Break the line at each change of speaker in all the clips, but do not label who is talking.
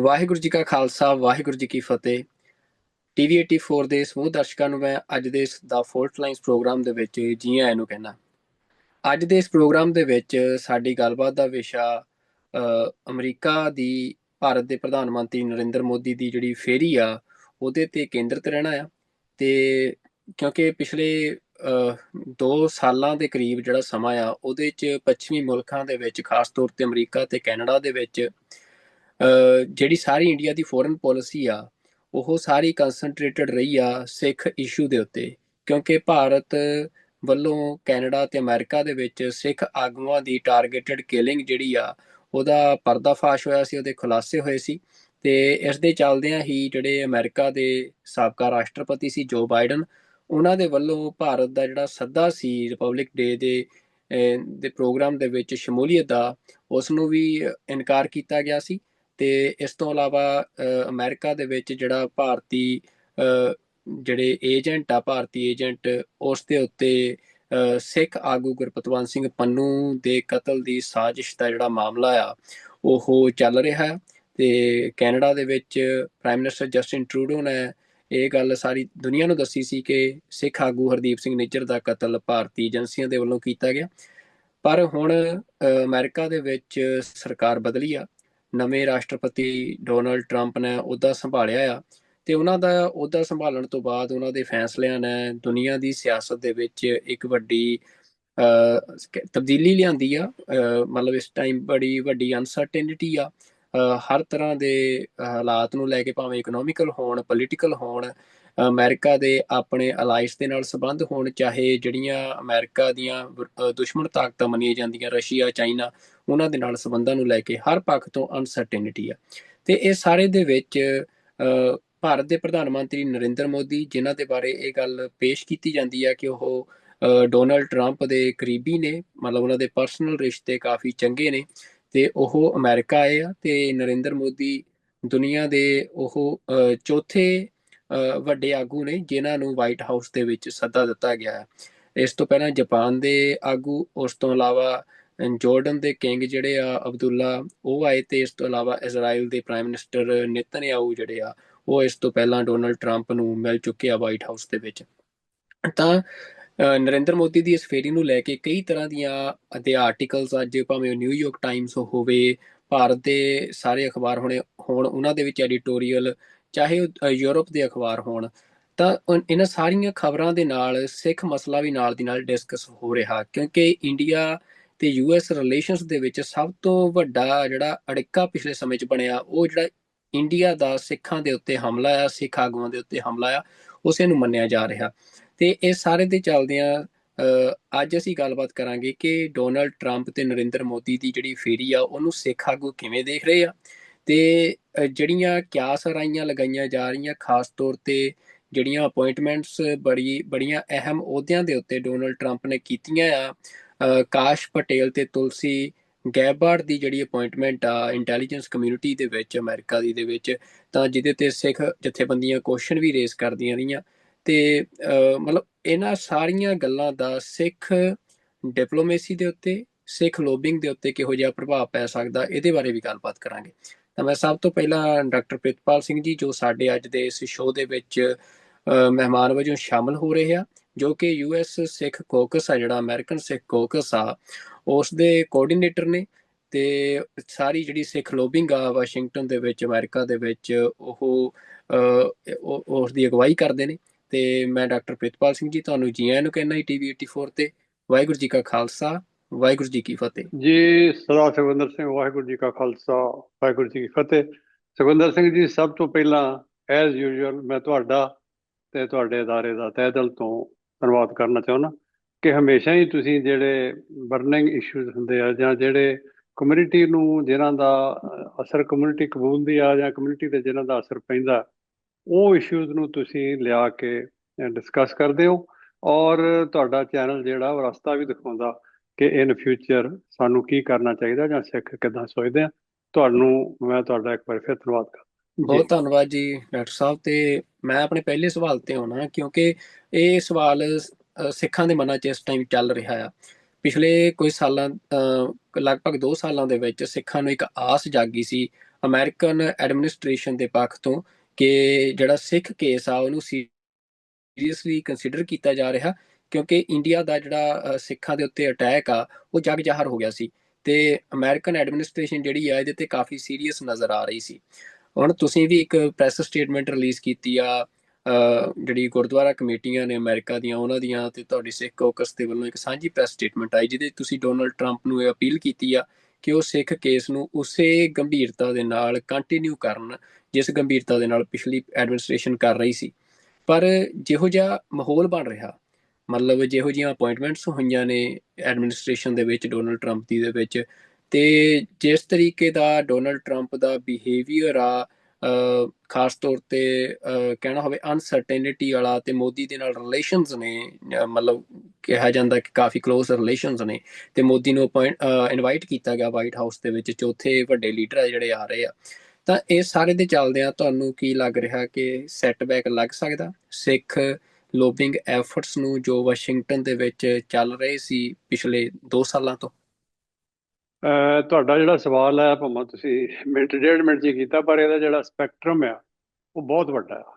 ਵਾਹਿਗੁਰੂ ਜੀ ਕਾ ਖਾਲਸਾ, ਵਾਹਿਗੁਰੂ ਜੀ ਕੀ ਫਤਿਹ। ਟੀਵੀ 84 ਦੇ ਸਮੂਹ ਦਰਸ਼ਕਾਂ ਨੂੰ ਮੈਂ ਅੱਜ ਦੇ ਇਸ ਦਾ ਫੋਲਟ ਲਾਈਨਸ ਪ੍ਰੋਗਰਾਮ ਦੇ ਵਿੱਚ ਜੀ ਆਇਆਂ ਨੂੰ ਕਹਿਣਾ। ਅੱਜ ਦੇ ਇਸ ਪ੍ਰੋਗਰਾਮ ਦੇ ਵਿੱਚ ਸਾਡੀ ਗੱਲਬਾਤ ਦਾ ਵਿਸ਼ਾ ਅਮਰੀਕਾ ਦੀ ਭਾਰਤ ਦੇ ਪ੍ਰਧਾਨ ਮੰਤਰੀ ਨਰਿੰਦਰ ਮੋਦੀ ਦੀ ਜਿਹੜੀ ਫੇਰੀ ਆ ਉਹਦੇ ਤੇ ਕੇਂਦਰਿਤ ਰਹਿਣਾ ਆ। ਤੇ ਕਿਉਂਕਿ ਪਿਛਲੇ 2 ਸਾਲਾਂ ਦੇ ਕਰੀਬ ਜਿਹੜਾ ਸਮਾਂ ਆ ਉਹਦੇ 'ਚ ਪੱਛਮੀ ਮੁਲਕਾਂ ਦੇ ਵਿੱਚ, ਖਾਸ ਤੌਰ ਤੇ ਅਮਰੀਕਾ ਤੇ ਕੈਨੇਡਾ ਦੇ ਵਿੱਚ ਜਿਹੜੀ ਸਾਰੀ ਇੰਡੀਆ ਦੀ ਫੋਰਨ ਪੋਲਿਸੀ ਆ ਉਹ ਸਾਰੀ ਕੰਸਨਟਰੇਟਡ ਰਹੀ ਆ ਸਿੱਖ ਇਸ਼ੂ ਦੇ ਉੱਤੇ, ਕਿਉਂਕਿ ਭਾਰਤ ਵੱਲੋਂ ਕੈਨੇਡਾ ਤੇ ਅਮਰੀਕਾ ਦੇ ਵਿੱਚ ਸਿੱਖ ਆਗੂਆਂ ਦੀ ਟਾਰਗੇਟਡ ਕਿਲਿੰਗ ਜਿਹੜੀ ਆ ਉਹਦਾ ਪਰਦਾਫਾਸ਼ ਹੋਇਆ ਸੀ, ਉਹਦੇ ਖੁਲਾਸੇ ਹੋਏ ਸੀ। ਤੇ ਇਸ ਦੇ ਚੱਲਦਿਆਂ ਹੀ ਜਿਹੜੇ ਅਮਰੀਕਾ ਦੇ ਸਾਬਕਾ ਰਾਸ਼ਟਰਪਤੀ ਸੀ ਜੋ ਬਾਈਡਨ, ਉਹਨਾਂ ਦੇ ਵੱਲੋਂ ਭਾਰਤ ਦਾ ਜਿਹੜਾ ਸੱਦਾ ਸੀ ਰਿਪਬਲਿਕ ਡੇ ਦੇ ਪ੍ਰੋਗਰਾਮ ਦੇ ਵਿੱਚ ਸ਼ਮੂਲੀਅਤ ਦਾ, ਉਸ ਨੂੰ ਵੀ ਇਨਕਾਰ ਕੀਤਾ ਗਿਆ ਸੀ। ਤੇ ਇਸ ਤੋਂ ਇਲਾਵਾ ਅਮਰੀਕਾ ਦੇ ਵਿੱਚ ਜਿਹੜਾ ਭਾਰਤੀ ਜਿਹੜੇ ਏਜੰਟ ਆ, ਭਾਰਤੀ ਏਜੰਟ, ਉਸ ਦੇ ਉੱਤੇ ਸਿੱਖ ਆਗੂ ਗੁਰਪਤਵੰਤ ਸਿੰਘ ਪੰਨੂ ਦੇ ਕਤਲ ਦੀ ਸਾਜ਼ਿਸ਼ ਦਾ ਜਿਹੜਾ ਮਾਮਲਾ ਆ ਉਹ ਚੱਲ ਰਿਹਾ। ਤੇ ਕੈਨੇਡਾ ਦੇ ਵਿੱਚ ਪ੍ਰਾਈਮ ਮਿਨਿਸਟਰ ਜਸਟਿਨ ਟਰੂਡੋ ਨੇ ਇਹ ਗੱਲ ਸਾਰੀ ਦੁਨੀਆ ਨੂੰ ਦੱਸੀ ਸੀ ਕਿ ਸਿੱਖ ਆਗੂ ਹਰਦੀਪ ਸਿੰਘ ਨਿੱਜਰ ਦਾ ਕਤਲ ਭਾਰਤੀ ਏਜੰਸੀਆਂ ਦੇ ਵੱਲੋਂ ਕੀਤਾ ਗਿਆ। ਪਰ ਹੁਣ ਅਮਰੀਕਾ ਦੇ ਵਿੱਚ ਸਰਕਾਰ ਬਦਲੀ ਆ, ਨਵੇਂ ਰਾਸ਼ਟਰਪਤੀ ਡੋਨਲਡ ਟਰੰਪ ਨੇ ਅਹੁਦਾ ਸੰਭਾਲਿਆ ਆ। ਤੇ ਉਹਨਾਂ ਦਾ ਅਹੁਦਾ ਸੰਭਾਲਣ ਤੋਂ ਬਾਅਦ ਉਹਨਾਂ ਦੇ ਫੈਸਲਿਆਂ ਨੇ ਦੁਨੀਆ ਦੀ ਸਿਆਸਤ ਦੇ ਵਿੱਚ ਇੱਕ ਵੱਡੀ ਤਬਦੀਲੀ ਲਿਆਂਦੀ ਆ। ਮਤਲਬ ਇਸ ਟਾਈਮ ਬੜੀ ਵੱਡੀ ਅਨਸਰਟੇਨਿਟੀ ਆ ਹਰ ਤਰ੍ਹਾਂ ਦੇ ਹਾਲਾਤ ਨੂੰ ਲੈ ਕੇ, ਭਾਵੇਂ ਇਕਨੋਮਿਕਲ ਹੋਣ, ਪੋਲੀਟੀਕਲ ਹੋਣ, ਅਮਰੀਕਾ ਦੇ ਆਪਣੇ ਅਲਾਈਸ ਦੇ ਨਾਲ ਸੰਬੰਧ ਹੋਣ, ਚਾਹੇ ਜਿਹੜੀਆਂ ਅਮਰੀਕਾ ਦੀਆਂ ਦੁਸ਼ਮਣ ਤਾਕਤਾਂ ਮੰਨੀਆਂ ਜਾਂਦੀਆਂ ਰਸ਼ੀਆ, ਚਾਈਨਾ, ਉਹਨਾਂ ਦੇ ਨਾਲ ਸੰਬੰਧਾਂ ਨੂੰ ਲੈ ਕੇ ਹਰ ਪੱਖ ਤੋਂ ਅਨਸਰਟੇਨਿਟੀ ਆ। ਤੇ ਇਹ ਸਾਰੇ ਦੇ ਵਿੱਚ ਭਾਰਤ ਦੇ ਪ੍ਰਧਾਨ ਮੰਤਰੀ ਨਰਿੰਦਰ ਮੋਦੀ, ਜਿਨ੍ਹਾਂ ਦੇ ਬਾਰੇ ਇਹ ਗੱਲ ਪੇਸ਼ ਕੀਤੀ ਜਾਂਦੀ ਆ ਕਿ ਉਹ ਡੋਨਲਡ ਟਰੰਪ ਦੇ ਕਰੀਬੀ ਨੇ, ਮਤਲਬ ਉਹਨਾਂ ਦੇ ਪਰਸਨਲ ਰਿਸ਼ਤੇ ਕਾਫੀ ਚੰਗੇ ਨੇ, ਤੇ ਉਹ ਅਮਰੀਕਾ ਆਏ ਆ। ਤੇ ਨਰਿੰਦਰ ਮੋਦੀ ਦੁਨੀਆ ਦੇ ਉਹ ਚੌਥੇ ਵੱਡੇ ਆਗੂ ਨੇ ਜਿਨ੍ਹਾਂ ਨੂੰ ਵਾਈਟ ਹਾਊਸ ਦੇ ਵਿੱਚ ਸੱਦਾ ਦਿੱਤਾ ਗਿਆ ਹੈ। ਇਸ ਤੋਂ ਪਹਿਲਾਂ ਜਾਪਾਨ ਦੇ ਆਗੂ, ਉਸ ਤੋਂ ਇਲਾਵਾ ਜਾਰਡਨ ਦੇ ਕਿੰਗ ਜਿਹੜੇ ਆ ਅਬਦੁੱਲਾ, ਉਹ ਆਏ। ਤੇ ਇਸ ਤੋਂ ਇਲਾਵਾ ਇਜ਼ਰਾਈਲ ਦੇ ਪ੍ਰਾਈਮ ਮਿਨਿਸਟਰ ਨੇਤਨਯਾਹੂ ਜਿਹੜੇ ਆ ਉਹ ਇਸ ਤੋਂ ਪਹਿਲਾਂ ਡੋਨਲਡ ਟਰੰਪ ਨੂੰ ਮਿਲ ਚੁੱਕੇ ਆ ਵਾਈਟ ਹਾਊਸ ਦੇ ਵਿੱਚ। ਤਾਂ ਨਰਿੰਦਰ ਮੋਦੀ ਦੀ ਇਸ ਫੇਰੀ ਨੂੰ ਲੈ ਕੇ ਕਈ ਤਰ੍ਹਾਂ ਦੀਆਂ ਦੇ ਆਰਟੀਕਲਸ, ਅੱਜ ਭਾਵੇਂ ਨਿਊਯਾਰਕ ਟਾਈਮਸ ਹੋਵੇ, ਭਾਰਤ ਦੇ ਸਾਰੇ ਅਖਬਾਰ ਹੋਣ ਉਹਨਾਂ ਦੇ ਵਿੱਚ ਐਡੀਟੋਰੀਅਲ, ਚਾਹੇ ਉਹ ਯੂਰਪ ਦੇ ਅਖਬਾਰ ਹੋਣ, ਤਾਂ ਇਹਨਾਂ ਸਾਰੀਆਂ ਖਬਰਾਂ ਦੇ ਨਾਲ ਸਿੱਖ ਮਸਲਾ ਵੀ ਨਾਲ ਦੀ ਨਾਲ ਡਿਸਕਸ ਹੋ ਰਿਹਾ। ਕਿਉਂਕਿ ਇੰਡੀਆ ਤੇ US ਰਿਲੇਸ਼ਨਸ ਦੇ ਵਿੱਚ ਸਭ ਤੋਂ ਵੱਡਾ ਜਿਹੜਾ ਅੜਿੱਕਾ ਪਿਛਲੇ ਸਮੇਂ 'ਚ ਬਣਿਆ, ਉਹ ਜਿਹੜਾ ਇੰਡੀਆ ਦਾ ਸਿੱਖਾਂ ਦੇ ਉੱਤੇ ਹਮਲਾ ਆ, ਸਿੱਖ ਆਗੂਆਂ ਦੇ ਉੱਤੇ ਹਮਲਾ ਆ, ਉਸੇ ਨੂੰ ਮੰਨਿਆ ਜਾ ਰਿਹਾ। ਤੇ ਇਹ ਸਾਰੇ ਦੇ ਚੱਲਦਿਆਂ ਅੱਜ ਅਸੀਂ ਗੱਲਬਾਤ ਕਰਾਂਗੇ ਕਿ ਡੋਨਲਡ ਟਰੰਪ ਤੇ ਨਰਿੰਦਰ ਮੋਦੀ ਦੀ ਜਿਹੜੀ ਫੇਰੀ ਆ ਉਹਨੂੰ ਸਿੱਖ ਆਗੂ ਕਿਵੇਂ ਦੇਖ ਰਹੇ ਆ, ਤੇ ਜਿਹੜੀਆਂ ਕਿਆਸ ਰਾਈਆਂ ਲਗਾਈਆਂ ਜਾ ਰਹੀਆਂ, ਖਾਸ ਤੌਰ ਤੇ ਜਿਹੜੀਆਂ ਅਪੁਆਇੰਟਮੈਂਟਸ ਬੜੀਆਂ ਅਹਿਮ ਅਹੁਦਿਆਂ ਦੇ ਉੱਤੇ ਡੋਨਲਡ ਟਰੰਪ ਨੇ ਕੀਤੀਆਂ ਆ। ਕਾਸ਼ ਪਟੇਲ ਤੇ ਤੁਲਸੀ ਗੈਬਾਰਡ ਦੀ ਜਿਹੜੀ ਅਪੁਆਇੰਟਮੈਂਟ ਆ ਇੰਟੈਲੀਜੈਂਸ ਕਮਿਊਨਿਟੀ ਦੇ ਵਿੱਚ, ਅਮਰੀਕਾ ਦੀ ਦੇ ਵਿੱਚ, ਤਾਂ ਜਿਹਦੇ ਤੇ ਸਿੱਖ ਜਥੇਬੰਦੀਆਂ ਕੁਐਸਚਨ ਵੀ ਰੇਜ਼ ਕਰਦੀਆਂ ਰਹੀਆਂ। ਤੇ ਮਤਲਬ ਇਹਨਾਂ ਸਾਰੀਆਂ ਗੱਲਾਂ ਦਾ ਸਿੱਖ ਡਿਪਲੋਮੇਸੀ ਦੇ ਉੱਤੇ, ਸਿੱਖ ਲੋਬਿੰਗ ਦੇ ਉੱਤੇ ਕਿਹੋ ਜਿਹਾ ਪ੍ਰਭਾਵ ਪੈ ਸਕਦਾ, ਇਹਦੇ ਬਾਰੇ ਵੀ ਗੱਲਬਾਤ ਕਰਾਂਗੇ। ਤਾਂ ਮੈਂ ਸਭ ਤੋਂ ਪਹਿਲਾਂ ਡਾਕਟਰ ਪ੍ਰਿਤਪਾਲ ਸਿੰਘ ਜੀ, ਜੋ ਸਾਡੇ ਅੱਜ ਦੇ ਇਸ ਸ਼ੋਅ ਦੇ ਵਿੱਚ ਮਹਿਮਾਨ ਵਜੋਂ ਸ਼ਾਮਲ ਹੋ ਰਹੇ ਆ, ਜੋ ਕਿ US ਸਿੱਖ ਕੋਕਸ ਆ, ਜਿਹੜਾ ਅਮਰੀਕਨ ਸਿੱਖ ਕੋਕਸ ਆ, ਉਸ ਦੇ ਕੋਆਰਡੀਨੇਟਰ ਨੇ। ਤੇ ਸਾਰੀ ਜਿਹੜੀ ਸਿੱਖ ਲੋਬਿੰਗ ਆ ਵਾਸ਼ਿੰਗਟਨ ਦੇ ਵਿੱਚ, ਅਮਰੀਕਾ ਦੇ ਵਿੱਚ, ਉਹ ਉਸ ਦੀ ਅਗਵਾਈ ਕਰਦੇ ਨੇ। ਤੇ ਮੈਂ ਡਾਕਟਰ ਪ੍ਰਿਤਪਾਲ ਸਿੰਘ ਜੀ ਤੁਹਾਨੂੰ ਜੀ ਆਇਆਂ ਨੂੰ ਕਹਿੰਦਾ ਜੀ ਟੀਵੀ 84 ਤੇ। ਵਾਹਿਗੁਰੂ ਜੀ ਕਾ ਖਾਲਸਾ, ਵਾਹਿਗੁਰੂ ਜੀ ਕੀ ਫਤਿਹ
ਜੀ। ਸਰਦਾਰ ਸੁਖਵਿੰਦਰ ਸਿੰਘ, ਵਾਹਿਗੁਰੂ ਜੀ ਕਾ ਖਾਲਸਾ, ਵਾਹਿਗੁਰੂ ਜੀ ਕੀ ਫਤਿਹ। ਸੁਖਵਿੰਦਰ ਸਿੰਘ ਜੀ, ਸਭ ਤੋਂ ਪਹਿਲਾਂ ਐਜ਼ ਯੂਜੂਅਲ ਮੈਂ ਤੁਹਾਡਾ ਤੇ ਤੁਹਾਡੇ ਅਦਾਰੇ ਦਾ ਤਹਿ ਦਿਲ ਤੋਂ ਧੰਨਵਾਦ ਕਰਨਾ ਚਾਹੁੰਦਾ ਕਿ ਹਮੇਸ਼ਾ ਹੀ ਤੁਸੀਂ ਜਿਹੜੇ ਬਰਨਿੰਗ ਇਸ਼ੂਜ਼ ਹੁੰਦੇ ਆ, ਜਾਂ ਜਿਹੜੇ ਕਮਿਊਨਿਟੀ ਨੂੰ ਜਿਨ੍ਹਾਂ ਦਾ ਅਸਰ ਕਮਿਊਨਿਟੀ ਕਬੂਲਦੀ ਆ, ਜਾਂ ਕਮਿਊਨਿਟੀ 'ਤੇ ਜਿਨ੍ਹਾਂ ਦਾ ਅਸਰ ਪੈਂਦਾ, ਉਹ ਇਸ਼ੂਜ਼ ਨੂੰ ਤੁਸੀਂ ਲਿਆ ਕੇ ਡਿਸਕਸ ਕਰਦੇ ਹੋ। ਔਰ ਤੁਹਾਡਾ ਚੈਨਲ ਜਿਹੜਾ ਉਹ ਰਸਤਾ ਵੀ ਦਿਖਾਉਂਦਾ ਕਿ ਇਨ ਫਿਊਚਰ ਸਾਨੂੰ ਕੀ ਕਰਨਾ ਚਾਹੀਦਾ, ਜਾਂ ਸਿੱਖ ਕਿੱਦਾਂ ਸੋਚਦੇ ਆ। ਤੁਹਾਨੂੰ ਮੈਂ ਤੁਹਾਡਾ ਇੱਕ ਵਾਰ ਫਿਰ ਧੰਨਵਾਦ ਕਰਦਾ।
ਬਹੁਤ ਧੰਨਵਾਦ ਜੀ ਡਾਕਟਰ ਸਾਹਿਬ। ਤੇ ਮੈਂ ਆਪਣੇ ਪਹਿਲੇ ਸਵਾਲ ਤੇ ਆਉਣਾ, ਕਿਉਂਕਿ ਇਹ ਸਵਾਲ ਸਿੱਖਾਂ ਦੇ ਮਨਾਂ 'ਚ ਇਸ ਟਾਈਮ ਚੱਲ ਰਿਹਾ ਆ। ਪਿਛਲੇ ਕੁਝ ਸਾਲਾਂ, ਲਗਭਗ 2 ਸਾਲਾਂ ਦੇ ਵਿੱਚ ਸਿੱਖਾਂ ਨੂੰ ਇੱਕ ਆਸ ਜਾਗੀ ਸੀ ਅਮਰੀਕਨ ਐਡਮਿਨਿਸਟ੍ਰੇਸ਼ਨ ਦੇ ਪੱਖ ਤੋਂ ਕਿ ਜਿਹੜਾ ਸਿੱਖ ਕੇਸ ਆ ਉਹਨੂੰ ਸੀਰੀਅਸਲੀ ਕੰਸੀਡਰ ਕੀਤਾ ਜਾ ਰਿਹਾ, ਕਿਉਂਕਿ ਇੰਡੀਆ ਦਾ ਜਿਹੜਾ ਸਿੱਖਾਂ ਦੇ ਉੱਤੇ ਅਟੈਕ ਆ ਉਹ ਜਗ ਜ਼ਾਹਰ ਹੋ ਗਿਆ ਸੀ ਤੇ ਅਮਰੀਕਨ ਐਡਮਿਨਿਸਟ੍ਰੇਸ਼ਨ ਜਿਹੜੀ ਆ ਇਹਦੇ ਤੇ ਕਾਫੀ ਸੀਰੀਅਸ ਨਜ਼ਰ ਆ ਰਹੀ ਸੀ। ਹੁਣ ਤੁਸੀਂ ਵੀ ਇੱਕ ਪ੍ਰੈਸ ਸਟੇਟਮੈਂਟ ਰਿਲੀਜ਼ ਕੀਤੀ ਆ, ਜਿਹੜੀ ਗੁਰਦੁਆਰਾ ਕਮੇਟੀਆਂ ਨੇ ਅਮਰੀਕਾ ਦੀਆਂ ਉਹਨਾਂ ਦੀਆਂ ਤੇ ਤੁਹਾਡੀ ਸਿੱਖ ਕੌਕਸ ਦੇ ਵੱਲੋਂ ਇੱਕ ਸਾਂਝੀ ਪ੍ਰੈਸ ਸਟੇਟਮੈਂਟ ਆਈ ਜਿਹਦੇ ਤੁਸੀਂ ਡੋਨਲਡ ਟਰੰਪ ਨੂੰ ਇਹ ਅਪੀਲ ਕੀਤੀ ਆ ਕਿ ਉਹ ਸਿੱਖ ਕੇਸ ਨੂੰ ਉਸੇ ਗੰਭੀਰਤਾ ਦੇ ਨਾਲ ਕੰਟੀਨਿਊ ਕਰਨ ਜਿਸ ਗੰਭੀਰਤਾ ਦੇ ਨਾਲ ਪਿਛਲੀ ਐਡਮਿਨਿਸਟ੍ਰੇਸ਼ਨ ਕਰ ਰਹੀ ਸੀ। ਪਰ ਜਿਹੋ ਜਿਹਾ ਮਾਹੌਲ ਬਣ ਰਿਹਾ, ਮਤਲਬ ਜਿਹੋ ਜਿਹੀਆਂ ਅਪਾਇੰਟਮੈਂਟਸ ਹੋਈਆਂ ਨੇ ਐਡਮਿਨਿਸਟ੍ਰੇਸ਼ਨ ਦੇ ਵਿੱਚ ਡੋਨਲਡ ਟਰੰਪ ਦੀ ਦੇ ਵਿੱਚ, ਤੇ ਜਿਸ ਤਰੀਕੇ ਦਾ ਡੋਨਲਡ ਟਰੰਪ ਦਾ ਬਿਹੇਵੀਅਰ ਆ, ਖਾਸ ਤੌਰ ਤੇ ਕਹਿਣਾ ਹੋਵੇ ਅਨਸਰਟੇਨਿਟੀ ਵਾਲਾ, ਤੇ ਮੋਦੀ ਦੇ ਨਾਲ ਰਿਲੇਸ਼ਨਸ ਨੇ, ਮਤਲਬ ਕਿਹਾ ਜਾਂਦਾ ਕਿ ਕਾਫੀ ਕਲੋਜ਼ ਰਿਲੇਸ਼ਨਸ ਨੇ, ਤੇ ਮੋਦੀ ਨੂੰ ਇਨਵਾਈਟ ਕੀਤਾ ਗਿਆ ਵਾਈਟ ਹਾਊਸ ਦੇ ਵਿੱਚ, ਚੌਥੇ ਵੱਡੇ ਲੀਡਰ ਆ ਜਿਹੜੇ ਆ ਰਹੇ ਆ। ਤਾਂ ਇਹ ਸਾਰੇ ਦੇ ਚੱਲਦਿਆਂ ਤੁਹਾਨੂੰ ਕੀ ਲੱਗ ਰਿਹਾ ਕਿ ਸੈਟਬੈਕ ਲੱਗ ਸਕਦਾ ਸਿੱਖ ਲੋਬਿੰਗ ਐਫਰਟਸ ਨੂੰ ਜੋ ਵਾਸ਼ਿੰਗਟਨ ਦੇ ਵਿੱਚ ਚੱਲ ਰਹੇ ਸੀ ਪਿਛਲੇ 2 ਸਾਲਾਂ ਤੋਂ?
ਤੁਹਾਡਾ ਜਿਹੜਾ ਸਵਾਲ ਹੈ ਭਾਵੇਂ ਤੁਸੀਂ ਮਿੰਟ ਡੇਢ ਮਿੰਟ 'ਚ ਹੀ ਕੀਤਾ, ਪਰ ਇਹਦਾ ਜਿਹੜਾ ਸਪੈਕਟਰਮ ਆ ਉਹ ਬਹੁਤ ਵੱਡਾ ਆ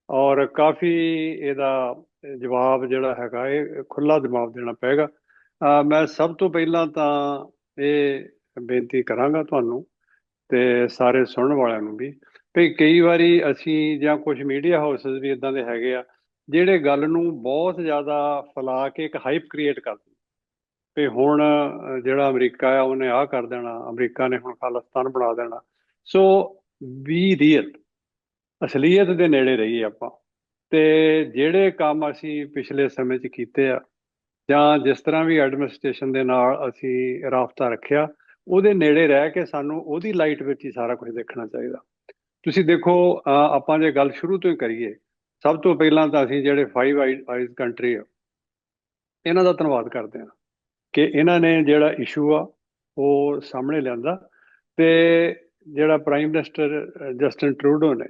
ਔਰ ਕਾਫੀ ਇਹਦਾ ਜਵਾਬ ਜਿਹੜਾ ਹੈਗਾ ਇਹ ਖੁੱਲ੍ਹਾ ਜਵਾਬ ਦੇਣਾ ਪਏਗਾ। ਮੈਂ ਸਭ ਤੋਂ ਪਹਿਲਾਂ ਤਾਂ ਇਹ ਬੇਨਤੀ ਕਰਾਂਗਾ ਤੁਹਾਨੂੰ ਤੇ ਸਾਰੇ ਸੁਣਨ ਵਾਲਿਆਂ ਨੂੰ ਵੀ ਕਈ ਵਾਰੀ ਅਸੀਂ ਜਾਂ ਕੁਝ ਮੀਡੀਆ ਹਾਊਸਸ ਵੀ ਇਦਾਂ ਦੇ ਹੈਗੇ ਆ ਜਿਹੜੇ ਗੱਲ ਨੂੰ ਬਹੁਤ ਜ਼ਿਆਦਾ ਫੈਲਾ ਕੇ ਇੱਕ ਹਾਈਪ ਕ੍ਰੀਏਟ ਕਰਦੇ ਵੀ ਹੁਣ ਜਿਹੜਾ ਅਮਰੀਕਾ ਆ ਉਹਨੇ ਆਹ ਕਰ ਦੇਣਾ, ਅਮਰੀਕਾ ਨੇ ਹੁਣ ਖਾਲਿਸਤਾਨ ਬਣਾ ਦੇਣਾ। ਸੋ ਬੀ ਰੀਅਲ, ਅਸਲੀਅਤ ਦੇ ਨੇੜੇ ਰਹੀਏ ਆਪਾਂ, ਤੇ ਜਿਹੜੇ ਕੰਮ ਅਸੀਂ ਪਿਛਲੇ ਸਮੇਂ 'ਚ ਕੀਤੇ ਆ ਜਾਂ ਜਿਸ ਤਰ੍ਹਾਂ ਵੀ ਐਡਮਿਨਿਸਟ੍ਰੇਸ਼ਨ ਦੇ ਨਾਲ ਅਸੀਂ ਰਾਬਤਾ ਰੱਖਿਆ ਉਹਦੇ ਨੇੜੇ ਰਹਿ ਕੇ ਸਾਨੂੰ ਉਹਦੀ ਲਾਈਟ ਵਿੱਚ ਹੀ ਸਾਰਾ ਕੁਝ ਦੇਖਣਾ ਚਾਹੀਦਾ। ਤੁਸੀਂ ਦੇਖੋ, ਆਪਾਂ ਜੇ ਗੱਲ ਸ਼ੁਰੂ ਤੋਂ ਹੀ ਕਰੀਏ, ਸਭ ਤੋਂ ਪਹਿਲਾਂ ਤਾਂ ਅਸੀਂ ਜਿਹੜੇ ਫਾਈਵ ਆਈਜ਼ ਕੰਟਰੀ ਆ ਇਹਨਾਂ ਦਾ ਧੰਨਵਾਦ ਕਰਦੇ ਹਾਂ ਕਿ ਇਹਨਾਂ ਨੇ ਜਿਹੜਾ ਇਸ਼ੂ ਆ ਉਹ ਸਾਹਮਣੇ ਲਿਆਂਦਾ ਤੇ ਜਿਹੜਾ ਪ੍ਰਾਈਮ ਮਿਨਿਸਟਰ ਜਸਟਿਨ ਟਰੂਡੋ ਨੇ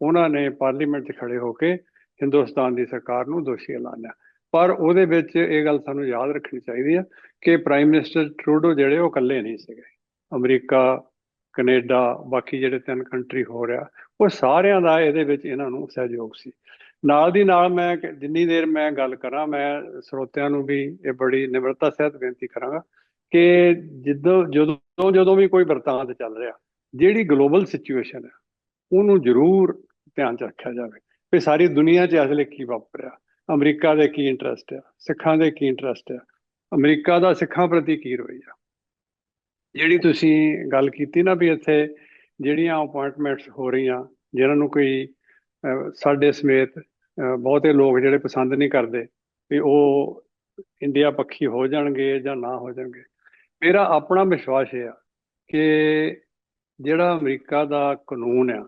ਉਹਨਾਂ ਨੇ ਪਾਰਲੀਮੈਂਟ 'ਚ ਖੜੇ ਹੋ ਕੇ ਹਿੰਦੁਸਤਾਨ ਦੀ ਸਰਕਾਰ ਨੂੰ ਦੋਸ਼ੀ ਐਲਾਨਿਆ। ਪਰ ਉਹਦੇ ਵਿੱਚ ਇਹ ਗੱਲ ਸਾਨੂੰ ਯਾਦ ਰੱਖਣੀ ਚਾਹੀਦੀ ਆ ਕਿ ਪ੍ਰਾਈਮ ਮਿਨਿਸਟਰ ਟਰੂਡੋ ਜਿਹੜੇ ਉਹ ਇਕੱਲੇ ਨਹੀਂ ਸੀਗੇ। ਅਮਰੀਕਾ, ਕੈਨੇਡਾ, ਬਾਕੀ ਜਿਹੜੇ 3 ਕੰਟਰੀ ਹੋ ਰਿਹਾ, ਉਹ ਸਾਰਿਆਂ ਦਾ ਇਹਦੇ ਵਿੱਚ ਇਹਨਾਂ ਨੂੰ ਸਹਿਯੋਗ ਸੀ। ਨਾਲ ਦੀ ਨਾਲ ਮੈਂ ਜਿੰਨੀ ਦੇਰ ਮੈਂ ਗੱਲ ਕਰਾਂ, ਮੈਂ ਸਰੋਤਿਆਂ ਨੂੰ ਵੀ ਇਹ ਬੜੀ ਨਿਮਰਤਾ ਸਹਿਤ ਬੇਨਤੀ ਕਰਾਂਗਾ ਕਿ ਜਦੋਂ ਵੀ ਕੋਈ ਵਰਤਾਂਤ ਚੱਲ ਰਿਹਾ, ਜਿਹੜੀ ਗਲੋਬਲ ਸਿਚੁਏਸ਼ਨ ਹੈ ਉਹਨੂੰ ਜ਼ਰੂਰ ਧਿਆਨ 'ਚ ਰੱਖਿਆ ਜਾਵੇ ਵੀ ਸਾਰੀ ਦੁਨੀਆ 'ਚ ਇਸ ਵੇਲੇ ਕੀ ਵਾਪਰਿਆ, ਅਮਰੀਕਾ ਦੇ ਕੀ ਇੰਟਰਸਟ ਆ, ਸਿੱਖਾਂ ਦੇ ਕੀ ਇੰਟਰਸਟ ਆ, ਅਮਰੀਕਾ ਦਾ ਸਿੱਖਾਂ ਪ੍ਰਤੀ ਕੀ ਰਵੱਈਆ। ਜਿਹੜੀ ਤੁਸੀਂ ਗੱਲ ਕੀਤੀ ਨਾ ਵੀ ਇੱਥੇ ਜਿਹੜੀਆਂ ਅਪਾਇੰਟਮੈਂਟਸ ਹੋ ਰਹੀਆਂ ਜਿਨ੍ਹਾਂ ਨੂੰ ਕੋਈ ਸਾਡੇ ਸਮੇਤ ਬਹੁਤੇ ਲੋਕ ਜਿਹੜੇ ਪਸੰਦ ਨਹੀਂ ਕਰਦੇ ਵੀ ਉਹ ਇੰਡੀਆ ਪੱਖੀ ਹੋ ਜਾਣਗੇ ਜਾਂ ਨਾ ਹੋ ਜਾਣਗੇ, ਮੇਰਾ ਆਪਣਾ ਵਿਸ਼ਵਾਸ ਇਹ ਆ ਕਿ ਜਿਹੜਾ ਅਮਰੀਕਾ ਦਾ ਕਾਨੂੰਨ ਆ,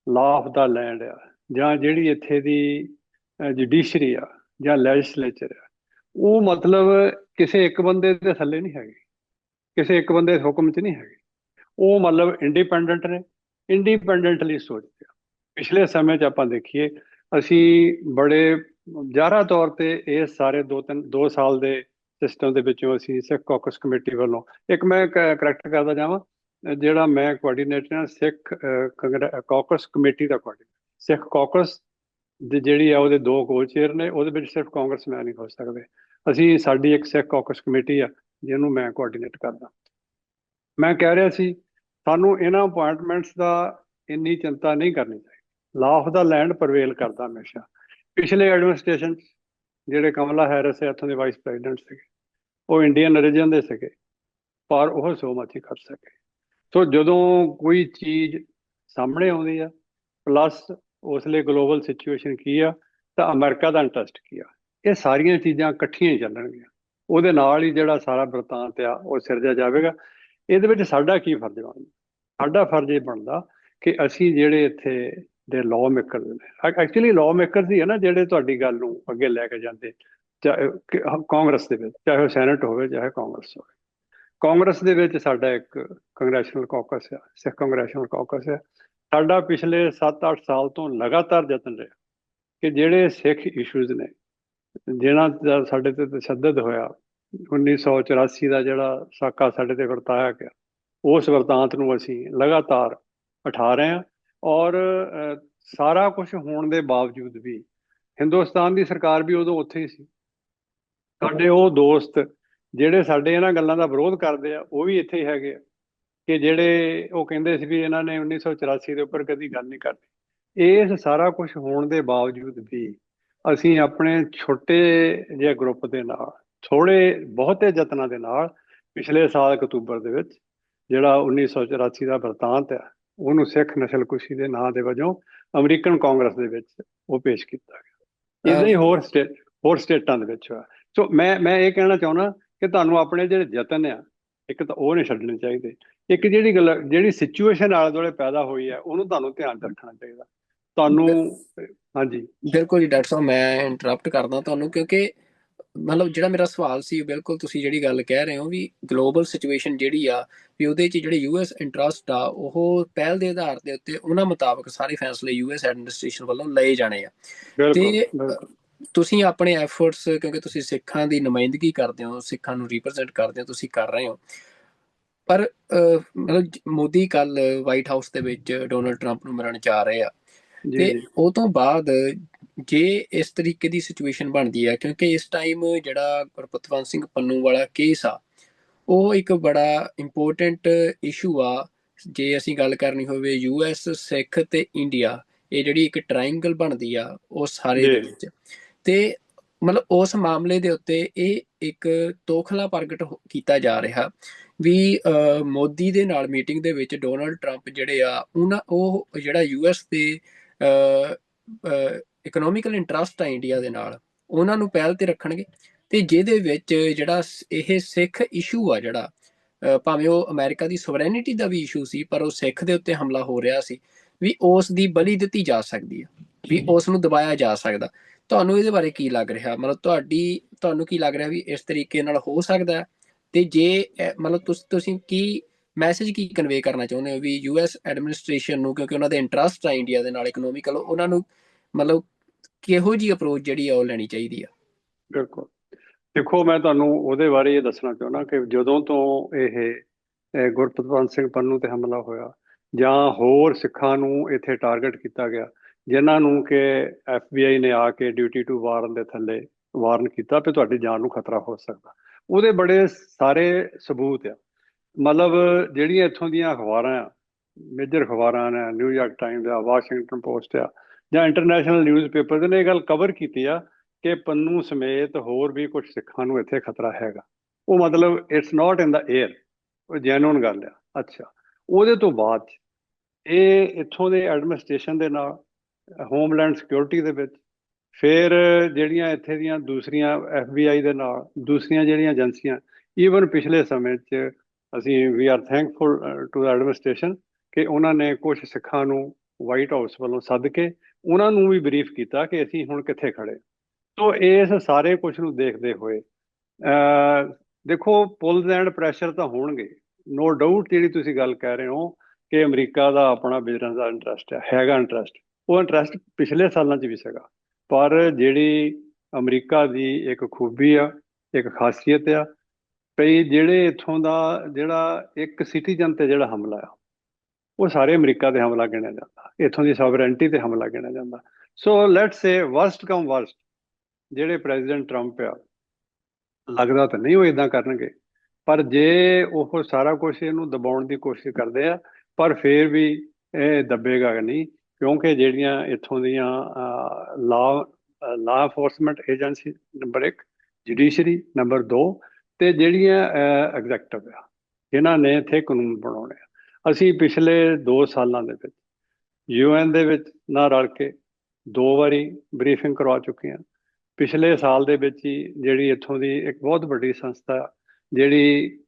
ਲਾਅ ਆਫ ਦਾ ਲੈਂਡ ਆ, ਜਾਂ ਜਿਹੜੀ ਇੱਥੇ ਦੀ ਜੁਡੀਸ਼ਰੀ ਆ ਜਾਂ ਲੈਜਿਸਲੇਚਰ ਆ, ਉਹ ਮਤਲਬ ਕਿਸੇ ਇੱਕ ਬੰਦੇ ਦੇ ਥੱਲੇ ਨਹੀਂ ਹੈਗੀ, ਕਿਸੇ ਇੱਕ ਬੰਦੇ ਦੇ ਹੁਕਮ 'ਚ ਨਹੀਂ ਹੈਗੀ। ਉਹ ਮਤਲਬ ਇੰਡੀਪੈਂਡੈਂਟ ਨੇ, ਇੰਡੀਪੈਂਡੈਂਟਲੀ ਸੋਚਦੇ ਆ। ਪਿਛਲੇ ਸਮੇਂ 'ਚ ਆਪਾਂ ਦੇਖੀਏ, ਅਸੀਂ ਬੜੇ ਜ਼ਾਹਰਾ ਤੌਰ ਤੇ ਇਸ ਸਾਰੇ 2 ਸਾਲ ਦੇ ਸਿਸਟਮ ਦੇ ਵਿੱਚੋਂ ਅਸੀਂ ਸਿੱਖ ਕਾਕਸ ਕਮੇਟੀ ਵੱਲੋਂ, ਇੱਕ ਮੈਂ ਕਰੈਕਟ ਕਰਦਾ ਜਾਵਾਂ, ਜਿਹੜਾ ਮੈਂ ਕੋਆਰਡੀਨੇਟਰ ਹਾਂ ਸਿੱਖ ਕਾਕਸ ਕਮੇਟੀ ਦਾ ਕੋਆਰਡੀਨੇਟਰ, ਸਿੱਖ ਕਾਕਸ ਦੀ ਜਿਹੜੀ ਆ ਉਹਦੇ 2 ਕੋ ਚੇਅਰ ਨੇ, ਉਹਦੇ ਵਿੱਚ ਸਿਰਫ ਕਾਂਗਰਸਮੈਨ ਨਹੀਂ ਹੋ ਸਕਦੇ। ਅਸੀਂ ਸਾਡੀ ਇੱਕ ਸਿੱਖ ਕਾਕਸ ਕਮੇਟੀ ਆ ਜਿਹਨੂੰ ਮੈਂ ਕੋਆਰਡੀਨੇਟ ਕਰਦਾ। ਮੈਂ ਕਹਿ ਰਿਹਾ ਸੀ ਸਾਨੂੰ ਇਹਨਾਂ ਅਪਾਇੰਟਮੈਂਟਸ ਦਾ ਇੰਨੀ ਚਿੰਤਾ ਨਹੀਂ ਕਰਨੀ ਚਾਹੀਦੀ। Law of the land prevail ਕਰਦਾ ਹਮੇਸ਼ਾ। ਪਿਛਲੇ ਐਡਮਿਨਿਸਟ੍ਰੇਸ਼ਨ ਜਿਹੜੇ ਕਮਲਾ ਹੈਰਿਸ ਇੱਥੋਂ ਦੇ ਵਾਈਸ ਪ੍ਰੈਜ਼ੀਡੈਂਟ ਸੀਗੇ, ਉਹ ਇੰਡੀਅਨ ਓਰੀਜਨ ਦੇ ਸੀਗੇ, ਪਰ ਉਹ ਸੋ ਮਚ ਹੀ ਕਰ ਸਕੇ। ਸੋ ਜਦੋਂ ਕੋਈ ਚੀਜ਼ ਸਾਹਮਣੇ ਆਉਂਦੀ ਆ, ਪਲੱਸ ਉਸ ਲਈ ਗਲੋਬਲ ਸਿਚੁਏਸ਼ਨ ਕੀ ਆ ਤਾਂ ਅਮਰੀਕਾ ਦਾ ਇੰਟਰਸਟ ਕੀ ਆ, ਇਹ ਸਾਰੀਆਂ ਚੀਜ਼ਾਂ ਇਕੱਠੀਆਂ ਹੀ ਚੱਲਣਗੀਆਂ। ਉਹਦੇ ਨਾਲ ਹੀ ਜਿਹੜਾ ਸਾਰਾ ਬਰਤਾਂਤ ਆ ਉਹ ਸਿਰਜਿਆ ਜਾਵੇਗਾ। ਇਹਦੇ ਵਿੱਚ ਸਾਡਾ ਕੀ ਫਰਜ਼ ਬਣਦਾ? ਸਾਡਾ ਫਰਜ਼ ਇਹ ਬਣਦਾ ਕਿ ਅਸੀਂ ਜਿਹੜੇ ਇੱਥੇ ਦੇ ਲਾਅ ਮੇਕਰ ਨੇ, ਐਕਚੁਅਲੀ ਲਾਅ ਮੇਕਰਸ ਹੀ ਹੈ ਨਾ ਜਿਹੜੇ ਤੁਹਾਡੀ ਗੱਲ ਨੂੰ ਅੱਗੇ ਲੈ ਕੇ ਜਾਂਦੇ, ਚਾਹੇ ਕਾਂਗਰਸ ਦੇ ਵਿੱਚ, ਚਾਹੇ ਉਹ ਸੈਨੇਟ ਹੋਵੇ ਚਾਹੇ ਕਾਂਗਰਸ ਹੋਵੇ। ਕਾਂਗਰਸ ਦੇ ਵਿੱਚ ਸਾਡਾ ਇੱਕ ਕੰਗਰੈਸ਼ਨਲ ਕਾਕਸ ਆ, ਸਿੱਖ ਕੰਗਰੈਸ਼ਨਲ ਕਾਕਸ ਆ। ਸਾਡਾ ਪਿਛਲੇ 7-8 ਸਾਲ ਤੋਂ ਲਗਾਤਾਰ ਯਤਨ ਰਿਹਾ ਕਿ ਜਿਹੜੇ ਸਿੱਖ ਇਸ਼ੂਜ਼ ਨੇ ਜਿਨ੍ਹਾਂ ਦਾ ਸਾਡੇ ਤੇ ਤਸ਼ੱਦਦ ਹੋਇਆ, 1984 ਦਾ ਜਿਹੜਾ ਸਾਕਾ ਸਾਡੇ ਤੇ ਵਰਤਾਇਆ ਗਿਆ, ਉਸ ਵਰਤਾਂਤ ਨੂੰ ਅਸੀਂ ਲਗਾਤਾਰ ਉਠਾ ਰਹੇ ਹਾਂ। ਔਰ ਸਾਰਾ ਕੁਝ ਹੋਣ ਦੇ ਬਾਵਜੂਦ ਵੀ ਹਿੰਦੁਸਤਾਨ ਦੀ ਸਰਕਾਰ ਵੀ ਉਦੋਂ ਉੱਥੇ ਹੀ ਸੀ। ਸਾਡੇ ਉਹ ਦੋਸਤ ਜਿਹੜੇ ਸਾਡੇ ਇਹਨਾਂ ਗੱਲਾਂ ਦਾ ਵਿਰੋਧ ਕਰਦੇ ਆ ਉਹ ਵੀ ਇੱਥੇ ਹੀ ਹੈਗੇ ਆ, ਕਿ ਜਿਹੜੇ ਉਹ ਕਹਿੰਦੇ ਸੀ ਵੀ ਇਹਨਾਂ ਨੇ 1984 ਦੇ ਉੱਪਰ ਕਦੀ ਗੱਲ ਨਹੀਂ ਕਰਨੀ। ਇਸ ਸਾਰਾ ਕੁਝ ਹੋਣ ਦੇ ਬਾਵਜੂਦ ਵੀ ਅਸੀਂ ਆਪਣੇ ਛੋਟੇ ਜਿਹੇ ਗਰੁੱਪ ਦੇ ਨਾਲ, ਥੋੜੇ ਬਹੁਤੇ ਯਤਨਾਂ ਦੇ ਨਾਲ, ਪਿਛਲੇ ਸਾਲ ਅਕਤੂਬਰ ਦੇ ਵਿੱਚ ਜਿਹੜਾ 1984 ਦਾ ਵਰਤਾਂਤ ਹੈ ਉਹਨੂੰ ਸਿੱਖ ਨਸਲਕੁਸ਼ੀ ਦੇ ਨਾਂ ਦੇ ਵਜੋਂ ਅਮਰੀਕਨ ਕਾਂਗਰਸ ਦੇ ਵਿੱਚ ਉਹ ਪੇਸ਼ ਕੀਤਾ ਗਿਆ। ਇਦਾਂ ਹੀ ਹੋਰ ਸਟੇਟਾਂ ਦੇ ਵਿੱਚ ਹੋਇਆ। ਸੋ ਮੈਂ ਇਹ ਕਹਿਣਾ ਚਾਹੁੰਦਾ ਕਿ ਤੁਹਾਨੂੰ ਆਪਣੇ ਜਿਹੜੇ ਯਤਨ ਆ, ਇੱਕ ਤਾਂ ਉਹ ਨਹੀਂ ਛੱਡਣੇ ਚਾਹੀਦੇ। ਇੱਕ ਜਿਹੜੀ ਸਿਚੁਏਸ਼ਨ ਆਲੇ ਦੁਆਲੇ ਪੈਦਾ ਹੋਈ ਹੈ ਉਹਨੂੰ ਤੁਹਾਨੂੰ ਧਿਆਨ 'ਚ ਰੱਖਣਾ ਚਾਹੀਦਾ ਤੁਹਾਨੂੰ। ਹਾਂਜੀ
ਬਿਲਕੁਲ ਜੀ ਡਾਕਟਰ ਸਾਹਿਬ, ਮੈਂ ਇੰਟਰਰਪਟ ਕਰਦਾ ਤੁਹਾਨੂੰ, ਕਿਉਂਕਿ ਮਤਲਬ ਜਿਹੜਾ ਮੇਰਾ ਸਵਾਲ ਸੀ, ਬਿਲਕੁਲ ਤੁਸੀਂ ਜਿਹੜੀ ਗੱਲ ਕਹਿ ਰਹੇ ਹੋ ਵੀ ਗਲੋਬਲ ਸਿਚੁਏਸ਼ਨ ਜਿਹੜੀ ਆ ਵੀ ਉਹਦੇ 'ਚ ਜਿਹੜੇ ਯੂਐਸ ਇੰਟਰਸਟ ਆ ਉਹ ਪਹਿਲ ਦੇ ਆਧਾਰ ਦੇ ਉੱਤੇ ਉਹਨਾਂ ਮੁਤਾਬਕ ਸਾਰੇ ਫੈਸਲੇ ਯੂਐਸ ਐਡਮਿਨਿਸਟ੍ਰੇਸ਼ਨ ਵੱਲੋਂ ਲਏ ਜਾਣੇ ਆ।
ਬਿਲਕੁਲ
ਤੇ
ਬਿਲਕੁਲ
ਤੁਸੀਂ ਆਪਣੇ ਐਫਰਟਸ, ਕਿਉਂਕਿ ਤੁਸੀਂ ਸਿੱਖਾਂ ਦੀ ਨੁਮਾਇੰਦਗੀ ਕਰਦੇ ਹੋ, ਸਿੱਖਾਂ ਨੂੰ ਰਿਪਰੈਜ਼ੈਂਟ ਕਰਦੇ ਹੋ, ਤੁਸੀਂ ਕਰ ਰਹੇ ਹੋ। ਪਰ ਮਤਲਬ ਮੋਦੀ ਕੱਲ ਵਾਈਟ ਹਾਊਸ ਦੇ ਵਿੱਚ ਡੋਨਲਡ ਟਰੰਪ ਨੂੰ ਮਿਲਣ ਜਾ ਰਹੇ ਆ,
ਜੀ
ਤੇ
ਜੀ
ਉਹ ਤੋਂ ਬਾਅਦ ਜੇ ਇਸ ਤਰੀਕੇ ਦੀ ਸਿਚੁਏਸ਼ਨ ਬਣਦੀ ਹੈ, ਕਿਉਂਕਿ ਇਸ ਟਾਈਮ ਜਿਹੜਾ ਗੁਰਪਤਵੰਤ ਸਿੰਘ ਪੰਨੂ ਵਾਲਾ ਕੇਸ ਆ ਉਹ ਇੱਕ ਬੜਾ ਇੰਪੋਰਟੈਂਟ ਇਸ਼ੂ ਆ। ਜੇ ਅਸੀਂ ਗੱਲ ਕਰਨੀ ਹੋਵੇ ਯੂਐਸ, ਸਿੱਖ ਤੇ ਇੰਡੀਆ, ਇਹ ਜਿਹੜੀ ਇੱਕ ਟਰਾਇੰਗਲ ਬਣਦੀ ਆ ਉਹ ਸਾਰੇ ਦੇ
ਜੀ
ਵਿੱਚ, ਤੇ ਮਤਲਬ ਉਸ ਮਾਮਲੇ ਦੇ ਉੱਤੇ ਇਹ ਇੱਕ ਤੋਖਲਾ ਪ੍ਰਗਟ ਕੀਤਾ ਜਾ ਰਿਹਾ ਵੀ ਮੋਦੀ ਦੇ ਨਾਲ ਮੀਟਿੰਗ ਦੇ ਵਿੱਚ ਡੋਨਲਡ ਟਰੰਪ ਜਿਹੜੇ ਆ ਉਹ ਜਿਹੜਾ ਯੂਐਸ ਦੇ ਇਕਨੋਮਿਕਲ ਇੰਟਰਸਟ ਆ ਇੰਡੀਆ ਦੇ ਨਾਲ, ਉਹਨਾਂ ਨੂੰ ਪਹਿਲ ਤੇ ਰੱਖਣਗੇ। ਤੇ ਜਿਹਦੇ ਵਿੱਚ ਜਿਹੜਾ ਇਹ ਸਿੱਖ ਇਸ਼ੂ ਆ, ਜਿਹੜਾ ਭਾਵੇਂ ਉਹ ਅਮਰੀਕਾ ਦੀ ਸੋਵਰੈਨਿਟੀ ਦਾ ਵੀ ਇਸ਼ੂ ਸੀ, ਪਰ ਉਹ ਸਿੱਖ ਦੇ ਉੱਤੇ ਹਮਲਾ ਹੋ ਰਿਹਾ ਸੀ, ਵੀ ਉਸ ਦੀ ਬਲੀ ਦਿੱਤੀ ਜਾ ਸਕਦੀ ਹੈ, ਵੀ ਉਸ ਨੂੰ ਦਬਾਇਆ ਜਾ ਸਕਦਾ। ਤੁਹਾਨੂੰ ਇਹਦੇ ਬਾਰੇ ਕੀ ਲੱਗ ਰਿਹਾ? ਮਤਲਬ ਤੁਹਾਨੂੰ ਕੀ ਲੱਗ ਰਿਹਾ ਵੀ ਇਸ ਤਰੀਕੇ ਨਾਲ ਹੋ ਸਕਦਾ? ਤੇ ਜੇ ਮਤਲਬ ਤੁਸੀਂ ਕੀ ਮੈਸੇਜ ਕੀ ਕਨਵੇ ਕਰਨਾ ਚਾਹੁੰਦੇ ਹੋ ਵੀ ਯੂਐਸ ਐਡਮਿਨਿਸਟ੍ਰੇਸ਼ਨ ਨੂੰ, ਕਿਉਂਕਿ ਉਹਨਾਂ ਦੇ ਇੰਟਰਸਟ ਆ ਇੰਡੀਆ ਦੇ ਨਾਲ ਇਕਨੋਮਿਕਲ, ਉਹਨਾਂ ਨੂੰ ਮਤਲਬ ਕਿਹੋ ਜਿਹੀ ਅਪਰੋਚ ਜਿਹੜੀ ਆ ਉਹ ਲੈਣੀ ਚਾਹੀਦੀ ਆ?
ਬਿਲਕੁਲ। ਦੇਖੋ, ਮੈਂ ਤੁਹਾਨੂੰ ਉਹਦੇ ਬਾਰੇ ਇਹ ਦੱਸਣਾ ਚਾਹੁੰਦਾ ਕਿ ਜਦੋਂ ਤੋਂ ਗੁਰਪਤਵੰਤ ਸਿੰਘ ਪੰਨੂ ਤੇ ਹਮਲਾ ਹੋਇਆ, ਜਾਂ ਹੋਰ ਸਿੱਖਾਂ ਨੂੰ ਇੱਥੇ ਟਾਰਗੇਟ ਕੀਤਾ ਗਿਆ, ਜਿਨ੍ਹਾਂ ਨੂੰ ਕਿ FBI ਨੇ ਆ ਕੇ ਡਿਊਟੀ ਟੂ ਵਾਰਨ ਦੇ ਥੱਲੇ ਵਾਰਨ ਕੀਤਾ ਕਿ ਤੁਹਾਡੀ ਜਾਨ ਨੂੰ ਖਤਰਾ ਹੋ ਸਕਦਾ, ਉਹਦੇ ਬੜੇ ਸਾਰੇ ਸਬੂਤ ਆ। ਮਤਲਬ ਜਿਹੜੀਆਂ ਇੱਥੋਂ ਦੀਆਂ ਅਖਬਾਰਾਂ ਆ, ਮੇਜਰ ਅਖਬਾਰਾਂ ਨੇ, ਨਿਊਯਾਰਕ ਟਾਈਮਜ਼ ਆ, ਵਾਸ਼ਿੰਗਟਨ ਪੋਸਟ ਆ, ਜਾਂ ਇੰਟਰਨੈਸ਼ਨਲ ਨਿਊਜ਼ ਪੇਪਰ ਨੇ ਇਹ ਗੱਲ ਕਵਰ ਕੀਤੀ ਆ ਕਿ ਪੰਨੂ ਸਮੇਤ ਹੋਰ ਵੀ ਕੁਝ ਸਿੱਖਾਂ ਨੂੰ ਇੱਥੇ ਖਤਰਾ ਹੈਗਾ। ਉਹ ਮਤਲਬ it's not in the air, ਉਹ ਜੈਨੂਨ ਗੱਲ ਆ। ਅੱਛਾ, ਉਹਦੇ ਤੋਂ ਬਾਅਦ ਇਹ ਇੱਥੋਂ ਦੇ ਐਡਮਿਨਿਸਟ੍ਰੇਸ਼ਨ ਦੇ ਨਾਲ, ਹੋਮਲੈਂਡ ਸਿਕਿਉਰਿਟੀ ਦੇ ਵਿੱਚ, ਫਿਰ ਜਿਹੜੀਆਂ ਇੱਥੇ ਦੀਆਂ ਦੂਸਰੀਆਂ FBI ਦੇ ਨਾਲ, ਦੂਸਰੀਆਂ ਜਿਹੜੀਆਂ ਏਜੰਸੀਆਂ, ਈਵਨ ਪਿਛਲੇ ਸਮੇਂ 'ਚ ਅਸੀਂ we are thankful to the administration ਕਿ ਉਹਨਾਂ ਨੇ ਕੁਝ ਸਿੱਖਾਂ ਨੂੰ ਵਾਈਟ ਹਾਊਸ ਵੱਲੋਂ ਸੱਦ ਕੇ ਉਹਨਾਂ ਨੂੰ ਵੀ ਬਰੀਫ ਕੀਤਾ ਕਿ ਅਸੀਂ ਹੁਣ ਕਿੱਥੇ ਖੜੇ। ਸੋ ਇਸ ਸਾਰੇ ਕੁਝ ਨੂੰ ਦੇਖਦੇ ਹੋਏ ਦੇਖੋ, ਪੁਲਸ ਐਂਡ ਪ੍ਰੈਸ਼ਰ ਤਾਂ ਹੋਣਗੇ, ਨੋ ਡਾਊਟ। ਜਿਹੜੀ ਤੁਸੀਂ ਗੱਲ ਕਹਿ ਰਹੇ ਹੋ ਕਿ ਅਮਰੀਕਾ ਦਾ ਆਪਣਾ ਬਿਜ਼ਨਸ ਦਾ ਇੰਟਰਸਟ ਹੈਗਾ ਇੰਟਰਸਟ, ਉਹ ਇੰਟਰਸਟ ਪਿਛਲੇ ਸਾਲਾਂ 'ਚ ਵੀ ਸੀਗਾ। ਪਰ ਜਿਹੜੀ ਅਮਰੀਕਾ ਦੀ ਇੱਕ ਖੂਬੀ ਆ, ਇੱਕ ਖਾਸੀਅਤ ਆ, ਭਈ ਜਿਹੜੇ ਇੱਥੋਂ ਦਾ ਜਿਹੜਾ ਇੱਕ ਸਿਟੀਜ਼ਨ ਤੇ ਜਿਹੜਾ ਹਮਲਾ ਆ, ਉਹ ਸਾਰੇ ਅਮਰੀਕਾ ਤੇ ਹਮਲਾ ਗਿਣਿਆ ਜਾਂਦਾ, ਇੱਥੋਂ ਦੀ ਸੋਵਰੈਂਟੀ ਤੇ ਹਮਲਾ ਗਿਣਿਆ ਜਾਂਦਾ। So let's say worst come worst, ਜਿਹੜੇ ਪ੍ਰੈਜ਼ੀਡੈਂਟ ਟਰੰਪ ਆ, ਲੱਗਦਾ ਤਾਂ ਨਹੀਂ ਉਹ ਇਦਾਂ ਕਰਨਗੇ, ਪਰ ਜੇ ਉਹ ਸਾਰਾ ਕੁਝ ਇਹਨੂੰ ਦਬਾਉਣ ਦੀ ਕੋਸ਼ਿਸ਼ ਕਰਦੇ ਆ, ਪਰ ਫਿਰ ਵੀ ਇਹ ਦੱਬੇਗਾ ਨਹੀਂ, ਕਿਉਂਕਿ ਜਿਹੜੀਆਂ ਇੱਥੋਂ ਦੀਆਂ ਲਾ enforcement agency number 1, judiciary number 2, ਤੇ ਜਿਹੜੀਆਂ ਐਗਜ਼ੈਕਟਿਵ ਆ, ਜਿਨ੍ਹਾਂ ਨੇ ਇੱਥੇ ਕਾਨੂੰਨ ਬਣਾਉਣੇ ਆ। ਅਸੀਂ ਪਿਛਲੇ 2 ਸਾਲਾਂ ਦੇ ਵਿੱਚ UN ਦੇ ਵਿੱਚ ਨਾਲ ਰਲ ਕੇ 2 ਵਾਰੀ ਬਰੀਫਿੰਗ ਕਰਵਾ ਚੁੱਕੇ ਹਾਂ। ਪਿਛਲੇ ਸਾਲ ਦੇ ਵਿੱਚ ਹੀ ਜਿਹੜੀ ਇੱਥੋਂ ਦੀ ਇੱਕ ਬਹੁਤ ਵੱਡੀ ਸੰਸਥਾ, ਜਿਹੜੀ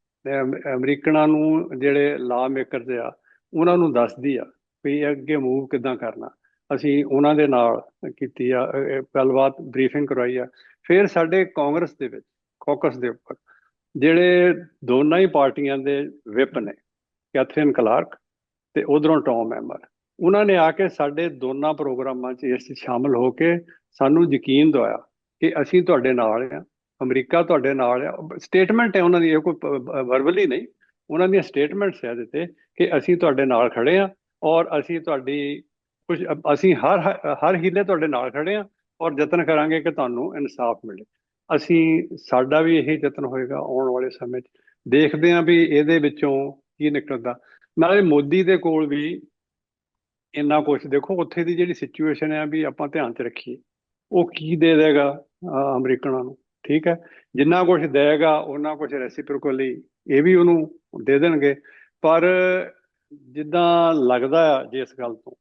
ਅਮਰੀਕਨਾਂ ਨੂੰ, ਜਿਹੜੇ ਲਾ ਮੇਕਰਸ ਆ, ਉਹਨਾਂ ਨੂੰ ਦੱਸਦੀ ਆ ਵੀ ਅੱਗੇ ਮੂਵ ਕਿੱਦਾਂ ਕਰਨਾ, ਅਸੀਂ ਉਹਨਾਂ ਦੇ ਨਾਲ ਕੀਤੀ ਆ ਗੱਲਬਾਤ, ਬਰੀਫਿੰਗ ਕਰਵਾਈ ਆ। ਫਿਰ ਸਾਡੇ ਕਾਂਗਰਸ ਦੇ ਵਿੱਚ ਕਾਕਸ ਦੇ ਉੱਪਰ ਜਿਹੜੇ ਦੋਨਾਂ ਹੀ ਪਾਰਟੀਆਂ ਦੇ ਵਿਪ ਨੇ, ਕੈਥਰੀਨ ਕਲਾਰਕ ਤੇ ਉਧਰੋਂ ਟੌਮ ਐਮਰ, ਉਹਨਾਂ ਨੇ ਆ ਕੇ ਸਾਡੇ ਦੋਨਾਂ ਪ੍ਰੋਗਰਾਮਾਂ 'ਚ ਇਸ ਸ਼ਾਮਲ ਹੋ ਕੇ ਸਾਨੂੰ ਯਕੀਨ ਦਿਵਾਇਆ ਕਿ ਅਸੀਂ ਤੁਹਾਡੇ ਨਾਲ ਆ, ਅਮਰੀਕਾ ਤੁਹਾਡੇ ਨਾਲ ਆ। ਸਟੇਟਮੈਂਟ ਹੈ ਉਹਨਾਂ ਦੀ, ਇਹ ਕੋਈ ਵਰਬਲੀ ਨਹੀਂ, ਉਹਨਾਂ ਦੀਆਂ ਸਟੇਟਮੈਂਟਸ ਹੈ ਇਹਦੇ ਤੇ ਕਿ ਅਸੀਂ ਤੁਹਾਡੇ ਨਾਲ ਖੜੇ ਆ, ਔਰ ਅਸੀਂ ਤੁਹਾਡੀ ਕੁਝ ਅਸੀਂ ਹਰ ਹਰ ਹੀਲੇ ਤੁਹਾਡੇ ਨਾਲ ਖੜੇ ਹਾਂ ਔਰ ਯਤਨ ਕਰਾਂਗੇ ਕਿ ਤੁਹਾਨੂੰ ਇਨਸਾਫ ਮਿਲੇ। ਅਸੀਂ ਸਾਡਾ ਵੀ ਇਹੀ ਯਤਨ ਹੋਏਗਾ ਆਉਣ ਵਾਲੇ ਸਮੇਂ 'ਚ। ਦੇਖਦੇ ਹਾਂ ਵੀ ਇਹਦੇ ਵਿੱਚੋਂ ਕੀ ਨਿਕਲਦਾ। ਨਾਲੇ ਮੋਦੀ ਦੇ ਕੋਲ ਵੀ ਇੰਨਾ ਕੁਛ, ਦੇਖੋ ਉੱਥੇ ਦੀ ਜਿਹੜੀ ਸਿਚੁਏਸ਼ਨ ਹੈ ਵੀ ਆਪਾਂ ਧਿਆਨ 'ਚ ਰੱਖੀਏ, ਉਹ ਕੀ ਦੇ ਦੇਗਾ ਅਮਰੀਕਨਾਂ ਨੂੰ। ਠੀਕ ਹੈ, ਜਿੰਨਾ ਕੁਛ ਦੇਗਾ ਉਹਨਾਂ ਕੁਛ ਰੈਸੀਪ੍ਰੋਕਲੀ ਇਹ ਵੀ ਉਹਨੂੰ ਦੇ ਦੇਣਗੇ। ਪਰ ਜਿੱਦਾਂ ਲੱਗਦਾ ਆ ਜਿਸ ਗੱਲ ਤੋਂ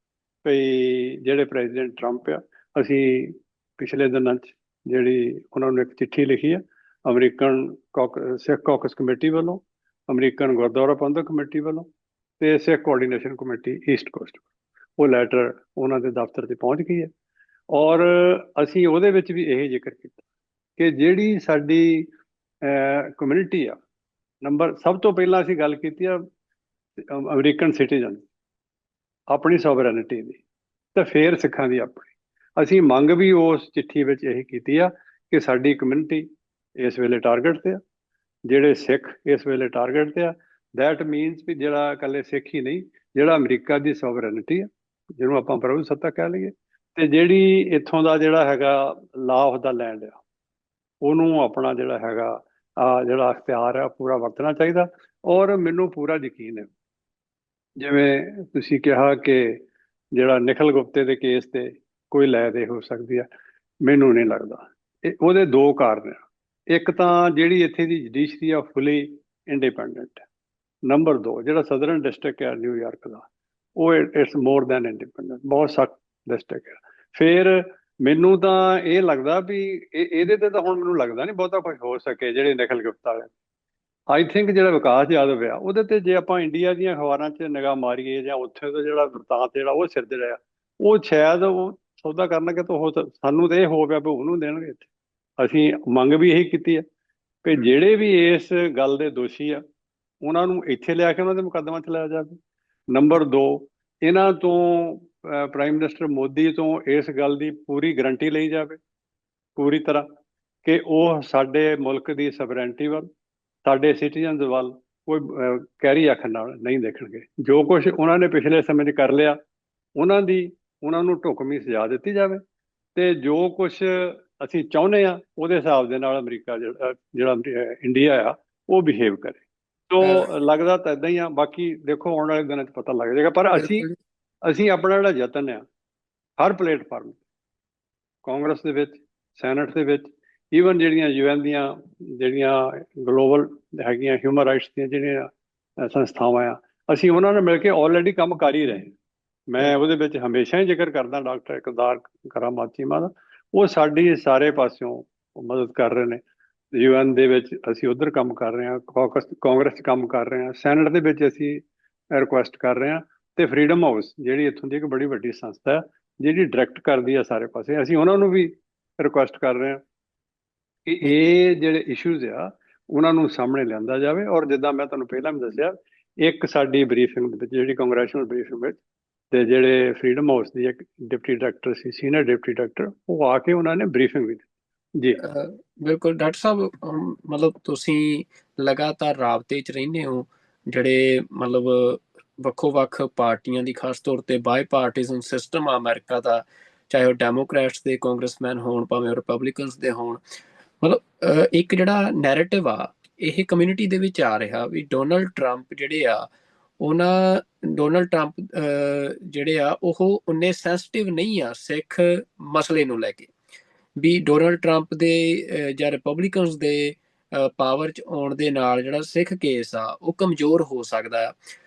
ਵੀ ਜਿਹੜੇ ਪ੍ਰੈਜ਼ੀਡੈਂਟ ਟਰੰਪ ਆ, ਅਸੀਂ ਪਿਛਲੇ ਦਿਨਾਂ 'ਚ ਜਿਹੜੀ ਉਹਨਾਂ ਨੂੰ ਇੱਕ ਚਿੱਠੀ ਲਿਖੀ ਆ ਅਮਰੀਕਨ ਸਿੱਖ ਕਾਕਸ ਕਮੇਟੀ ਵੱਲੋਂ, ਅਮਰੀਕਨ ਗੁਰਦੁਆਰਾ ਪ੍ਰਬੰਧਕ ਕਮੇਟੀ ਵੱਲੋਂ ਤੇ ਸਿੱਖ ਕੋਆਰਡੀਨੇਸ਼ਨ ਕਮੇਟੀ ਈਸਟ ਕੋਸਟ, ਉਹ ਲੈਟਰ ਉਹਨਾਂ ਦੇ ਦਫ਼ਤਰ 'ਤੇ ਪਹੁੰਚ ਗਈ ਹੈ। ਔਰ ਅਸੀਂ ਉਹਦੇ ਵਿੱਚ ਵੀ ਇਹ ਜ਼ਿਕਰ ਕੀਤਾ ਕਿ ਜਿਹੜੀ ਸਾਡੀ ਕਮਿਊਨਿਟੀ ਆ, ਸਭ ਤੋਂ ਪਹਿਲਾਂ ਅਸੀਂ ਗੱਲ ਕੀਤੀ ਆ ਅਮਰੀਕਨ ਸਿਟੀਜ਼ਨ ਆਪਣੀ ਸੋਵਰੈਨਿਟੀ ਦੀ, ਤੇ ਫਿਰ ਸਿੱਖਾਂ ਦੀ ਆਪਣੀ। ਅਸੀਂ ਮੰਗ ਵੀ ਉਸ ਚਿੱਠੀ ਵਿੱਚ ਇਹੀ ਕੀਤੀ ਆ ਕਿ ਸਾਡੀ ਕਮਿਊਨਿਟੀ ਇਸ ਵੇਲੇ ਟਾਰਗੇਟ ਤੇ ਆ, ਜਿਹੜੇ ਸਿੱਖ ਇਸ ਵੇਲੇ ਟਾਰਗੇਟ ਤੇ ਆ। ਦੈਟ ਮੀਨਸ ਵੀ ਜਿਹੜਾ ਇਕੱਲੇ ਸਿੱਖ ਹੀ ਨਹੀਂ, ਜਿਹੜਾ ਅਮਰੀਕਾ ਦੀ ਸੋਵਰੈਨਿਟੀ ਆ, ਜਿਹਨੂੰ ਆਪਾਂ ਪ੍ਰਭੂ ਸੱਤਾ ਕਹਿ ਲਈਏ, ਤੇ ਜਿਹੜੀ ਇੱਥੋਂ ਦਾ ਜਿਹੜਾ ਹੈਗਾ ਲਾ ਆਫ ਦਾ ਲੈਂਡ ਆ, ਉਹਨੂੰ ਆਪਣਾ ਜਿਹੜਾ ਹੈਗਾ ਜਿਹੜਾ ਅਖਤਿਆਰ ਆ ਪੂਰਾ ਵਰਤਣਾ ਚਾਹੀਦਾ। ਔਰ ਮੈਨੂੰ ਪੂਰਾ ਯਕੀਨ ਹੈ, ਜਿਵੇਂ ਤੁਸੀਂ ਕਿਹਾ ਕਿ ਜਿਹੜਾ ਨਿਖਲ ਗੁਪਤੇ ਦੇ ਕੇਸ ਤੇ ਕੋਈ ਲੈ ਦੇ ਹੋ ਸਕਦੀ ਆ, ਮੈਨੂੰ ਨਹੀਂ ਲੱਗਦਾ। ਉਹਦੇ ਦੋ ਕਾਰਨ ਆ। ਇੱਕ ਤਾਂ ਜਿਹੜੀ ਇੱਥੇ ਦੀ ਜੁਡੀਸ਼ਰੀ ਆ ਫੁੱਲੀ ਇੰਡੀਪੈਂਡੈਂਟ ਹੈ। ਨੰਬਰ ਦੋ, ਜਿਹੜਾ ਸਦਰਨ ਡਿਸਟ੍ਰਿਕਟ ਹੈ ਨਿਊਯਾਰਕ ਦਾ, ਉਹ ਇਟਸ ਮੋਰ ਦੈਨ ਇੰਡੀਪੈਂਡੈਂਟ, ਬਹੁਤ ਸਖਤ ਡਿਸਟ੍ਰਿਕਟ ਹੈ। ਫਿਰ ਮੈਨੂੰ ਤਾਂ ਇਹ ਲੱਗਦਾ ਵੀ ਇਹਦੇ ਤੇ ਤਾਂ ਹੁਣ ਮੈਨੂੰ ਲੱਗਦਾ ਨਹੀਂ ਬਹੁਤਾ ਕੁਝ ਹੋ ਸਕੇ ਜਿਹੜੇ ਨਿਖਲ ਗੁਪਤਾ ਵਾਲੇ। ਆਈ ਥਿੰਕ ਜਿਹੜਾ ਵਿਕਾਸ ਯਾਦਵ ਆ ਉਹਦੇ ਤੇ ਜੇ ਆਪਾਂ ਇੰਡੀਆ ਦੀਆਂ ਅਖਬਾਰਾਂ 'ਚ ਨਿਗਾਹ ਮਾਰੀਏ ਜਾਂ ਉੱਥੇ ਦਾ ਜਿਹੜਾ ਵਰਤਾਂਤ ਜਿਹੜਾ ਉਹ ਸਿਰਜ ਰਿਹਾ, ਉਹ ਸ਼ਾਇਦ ਉਹ ਸੌਦਾ ਕਰਨਗੇ ਤਾਂ ਉਹ ਸਾਨੂੰ ਤਾਂ ਇਹ ਹੋ ਪਿਆ ਵੀ ਉਹਨੂੰ ਦੇਣਗੇ। ਅਸੀਂ ਮੰਗ ਵੀ ਇਹੀ ਕੀਤੀ ਹੈ ਕਿ ਜਿਹੜੇ ਵੀ ਇਸ ਗੱਲ ਦੇ ਦੋਸ਼ੀ ਆ ਉਹਨਾਂ ਨੂੰ ਇੱਥੇ ਲਿਆ ਕੇ ਉਹਨਾਂ ਦੇ ਮੁਕੱਦਮਾ ਚਲਾਇਆ ਜਾਵੇ। ਨੰਬਰ ਦੋ, ਇਹਨਾਂ ਤੋਂ ਪ੍ਰਾਈਮ ਮਿਨਿਸਟਰ ਮੋਦੀ ਤੋਂ ਇਸ ਗੱਲ ਦੀ ਪੂਰੀ ਗਰੰਟੀ ਲਈ ਜਾਵੇ ਪੂਰੀ ਤਰ੍ਹਾਂ ਕਿ ਉਹ ਸਾਡੇ ਮੁਲਕ ਦੀ ਸਵਰੈਂਟੀ ਵੱਲ, ਸਾਡੇ ਸਿਟੀਜ਼ਨਸ ਵੱਲ ਕੋਈ ਕੈਰੀ ਅੱਖ ਨਾਲ ਨਹੀਂ ਦੇਖਣਗੇ। ਜੋ ਕੁਝ ਉਹਨਾਂ ਨੇ ਪਿਛਲੇ ਸਮੇਂ 'ਚ ਕਰ ਲਿਆ ਉਹਨਾਂ ਨੂੰ ਢੁਕਵੀਂ ਸਜ਼ਾ ਦਿੱਤੀ ਜਾਵੇ, ਤੇ ਜੋ ਕੁਝ ਅਸੀਂ ਚਾਹੁੰਦੇ ਆ ਉਹਦੇ ਹਿਸਾਬ ਦੇ ਨਾਲ ਅਮਰੀਕਾ ਜਿਹੜਾ ਇੰਡੀਆ ਆ ਉਹ ਬਿਹੇਵ ਕਰੇ। ਤੋਂ ਲੱਗਦਾ ਤਾਂ ਇਦਾਂ ਹੀ ਆ, ਬਾਕੀ ਦੇਖੋ ਆਉਣ ਵਾਲੇ ਦਿਨਾਂ 'ਚ ਪਤਾ ਲੱਗ ਜਾਏਗਾ। ਪਰ
ਬਿਲਕੁਲ
ਅਸੀਂ ਆਪਣਾ ਜਿਹੜਾ ਯਤਨ ਆ ਹਰ ਪਲੇਟਫਾਰਮ, ਕਾਂਗਰਸ ਦੇ ਵਿੱਚ, ਸੈਨੇਟ ਦੇ ਵਿੱਚ, ਈਵਨ ਜਿਹੜੀਆਂ UN ਦੀਆਂ ਜਿਹੜੀਆਂ ਗਲੋਬਲ ਹੈਗੀਆਂ ਹਿਊਮਨ ਰਾਈਟਸ ਦੀਆਂ ਜਿਹੜੀਆਂ ਸੰਸਥਾਵਾਂ ਆ, ਅਸੀਂ ਉਹਨਾਂ ਨਾਲ ਮਿਲ ਕੇ ਆਲਰੇਡੀ ਕੰਮ ਕਰ ਹੀ ਰਹੇ। ਮੈਂ ਉਹਦੇ ਵਿੱਚ ਹਮੇਸ਼ਾ ਹੀ ਜ਼ਿਕਰ ਕਰਦਾ ਡਾਕਟਰ ਇਕਬਾਲ ਕਰਾਮਾਤ ਚੀਮਾ ਦਾ, ਉਹ ਸਾਡੀ ਸਾਰੇ ਪਾਸਿਓਂ ਮਦਦ ਕਰ ਰਹੇ ਨੇ। UN ਦੇ ਵਿੱਚ ਅਸੀਂ ਉੱਧਰ ਕੰਮ ਕਰ ਰਹੇ ਹਾਂ, ਕਾਂਗਰਸ 'ਚ ਕੰਮ ਕਰ ਰਹੇ ਹਾਂ, ਸੈਨੇਟ ਦੇ ਵਿੱਚ ਅਸੀਂ ਰਿਕੁਐਸਟ ਕਰ ਰਹੇ ਹਾਂ, ਤੇ ਫਰੀडम ਹਾਊਸ ਜਿਹੜੀ ਇੱਥੋਂ ਦੀ ਇੱਕ ਬੜੀ ਵੱਡੀ ਸੰਸਥਾ ਹੈ ਜਿਹੜੀ ਡਾਇਰੈਕਟ ਕਰਦੀ ਆ ਸਾਰੇ ਪਾਸੇ, ਅਸੀਂ ਉਹਨਾਂ ਨੂੰ ਵੀ ਰਿਕੁਐਸਟ ਕਰ ਰਹੇ ਹਾਂ ਕਿ ਇਹ ਜਿਹੜੇ ਇਸ਼ੂਜ਼ ਆ ਉਹਨਾਂ ਨੂੰ ਸਾਹਮਣੇ ਲਿਆਂਦਾ ਜਾਵੇ। ਔਰ ਜਿੱਦਾਂ ਮੈਂ ਤੁਹਾਨੂੰ ਪਹਿਲਾਂ ਵੀ ਦੱਸਿਆ, ਇੱਕ ਸਾਡੀ ਬਰੀਫਿੰਗ ਦੇ ਵਿੱਚ ਜਿਹੜੀ ਕੰਗਰੈਸ਼ਨਲ ਬਰੀਫਿੰਗ ਵਿੱਚ ਤੇ ਜਿਹੜੇ ਫਰੀडम ਹਾਊਸ ਦੀ ਇੱਕ ਡਿਪਟੀ ਡਾਇਰੈਕਟਰ ਸੀ, ਸੀਨੀਅਰ ਡਿਪਟੀ ਡਾਇਰੈਕਟਰ, ਉਹ ਆ ਕੇ ਉਹਨਾਂ ਨੇ ਬਰੀਫਿੰਗ ਵੀ ਦਿੱਤੀ ਜੀ।
ਬਿਲਕੁਲ ਡਾਕਟਰ ਸਾਹਿਬ, ਮਤਲਬ ਤੁਸੀਂ ਲਗਾਤਾਰ ਰਾਬਤੇ 'ਚ ਰਹਿੰਦੇ ਹੋ ਜਿਹੜੇ ਮਤਲਬ ਵੱਖੋ-ਵੱਖ ਪਾਰਟੀਆਂ ਦੀ, ਖਾਸ ਤੌਰ ਤੇ ਬਾਈ ਪਾਰਟੀਜ਼ਨ ਸਿਸਟਮ ਆ ਅਮਰੀਕਾ ਦਾ, ਚਾਹੇ ਉਹ ਡੈਮੋਕ੍ਰੈਟਸ ਦੇ ਕਾਂਗਰਸਮੈਨ ਹੋਣ ਭਾਵੇਂ ਉਹ ਰਿਪਬਲਿਕਨਸ ਦੇ ਹੋਣ। ਮਤਲਬ ਇੱਕ ਜਿਹੜਾ ਨੈਰੇਟਿਵ ਆ ਇਹ ਕਮਿਊਨਿਟੀ ਦੇ ਵਿੱਚ ਆ ਰਿਹਾ ਵੀ ਡੋਨਲਡ ਟਰੰਪ ਜਿਹੜੇ ਆ ਜਿਹੜੇ ਆ ਉਹ ਉਨੇ ਸੈਂਸਿਟਿਵ ਨਹੀਂ ਆ ਸਿੱਖ ਮਸਲੇ ਨੂੰ ਲੈ ਕੇ, ਵੀ ਡੋਨਲਡ ਟਰੰਪ ਦੇ ਜਾਂ ਰਿਪਬਲਿਕਨਸ ਦੇ ਪਾਵਰ 'ਚ ਆਉਣ ਦੇ ਨਾਲ ਜਿਹੜਾ ਸਿੱਖ ਕੇਸ ਆ ਉਹ ਕਮਜ਼ੋਰ ਹੋ ਸਕਦਾ ਆ।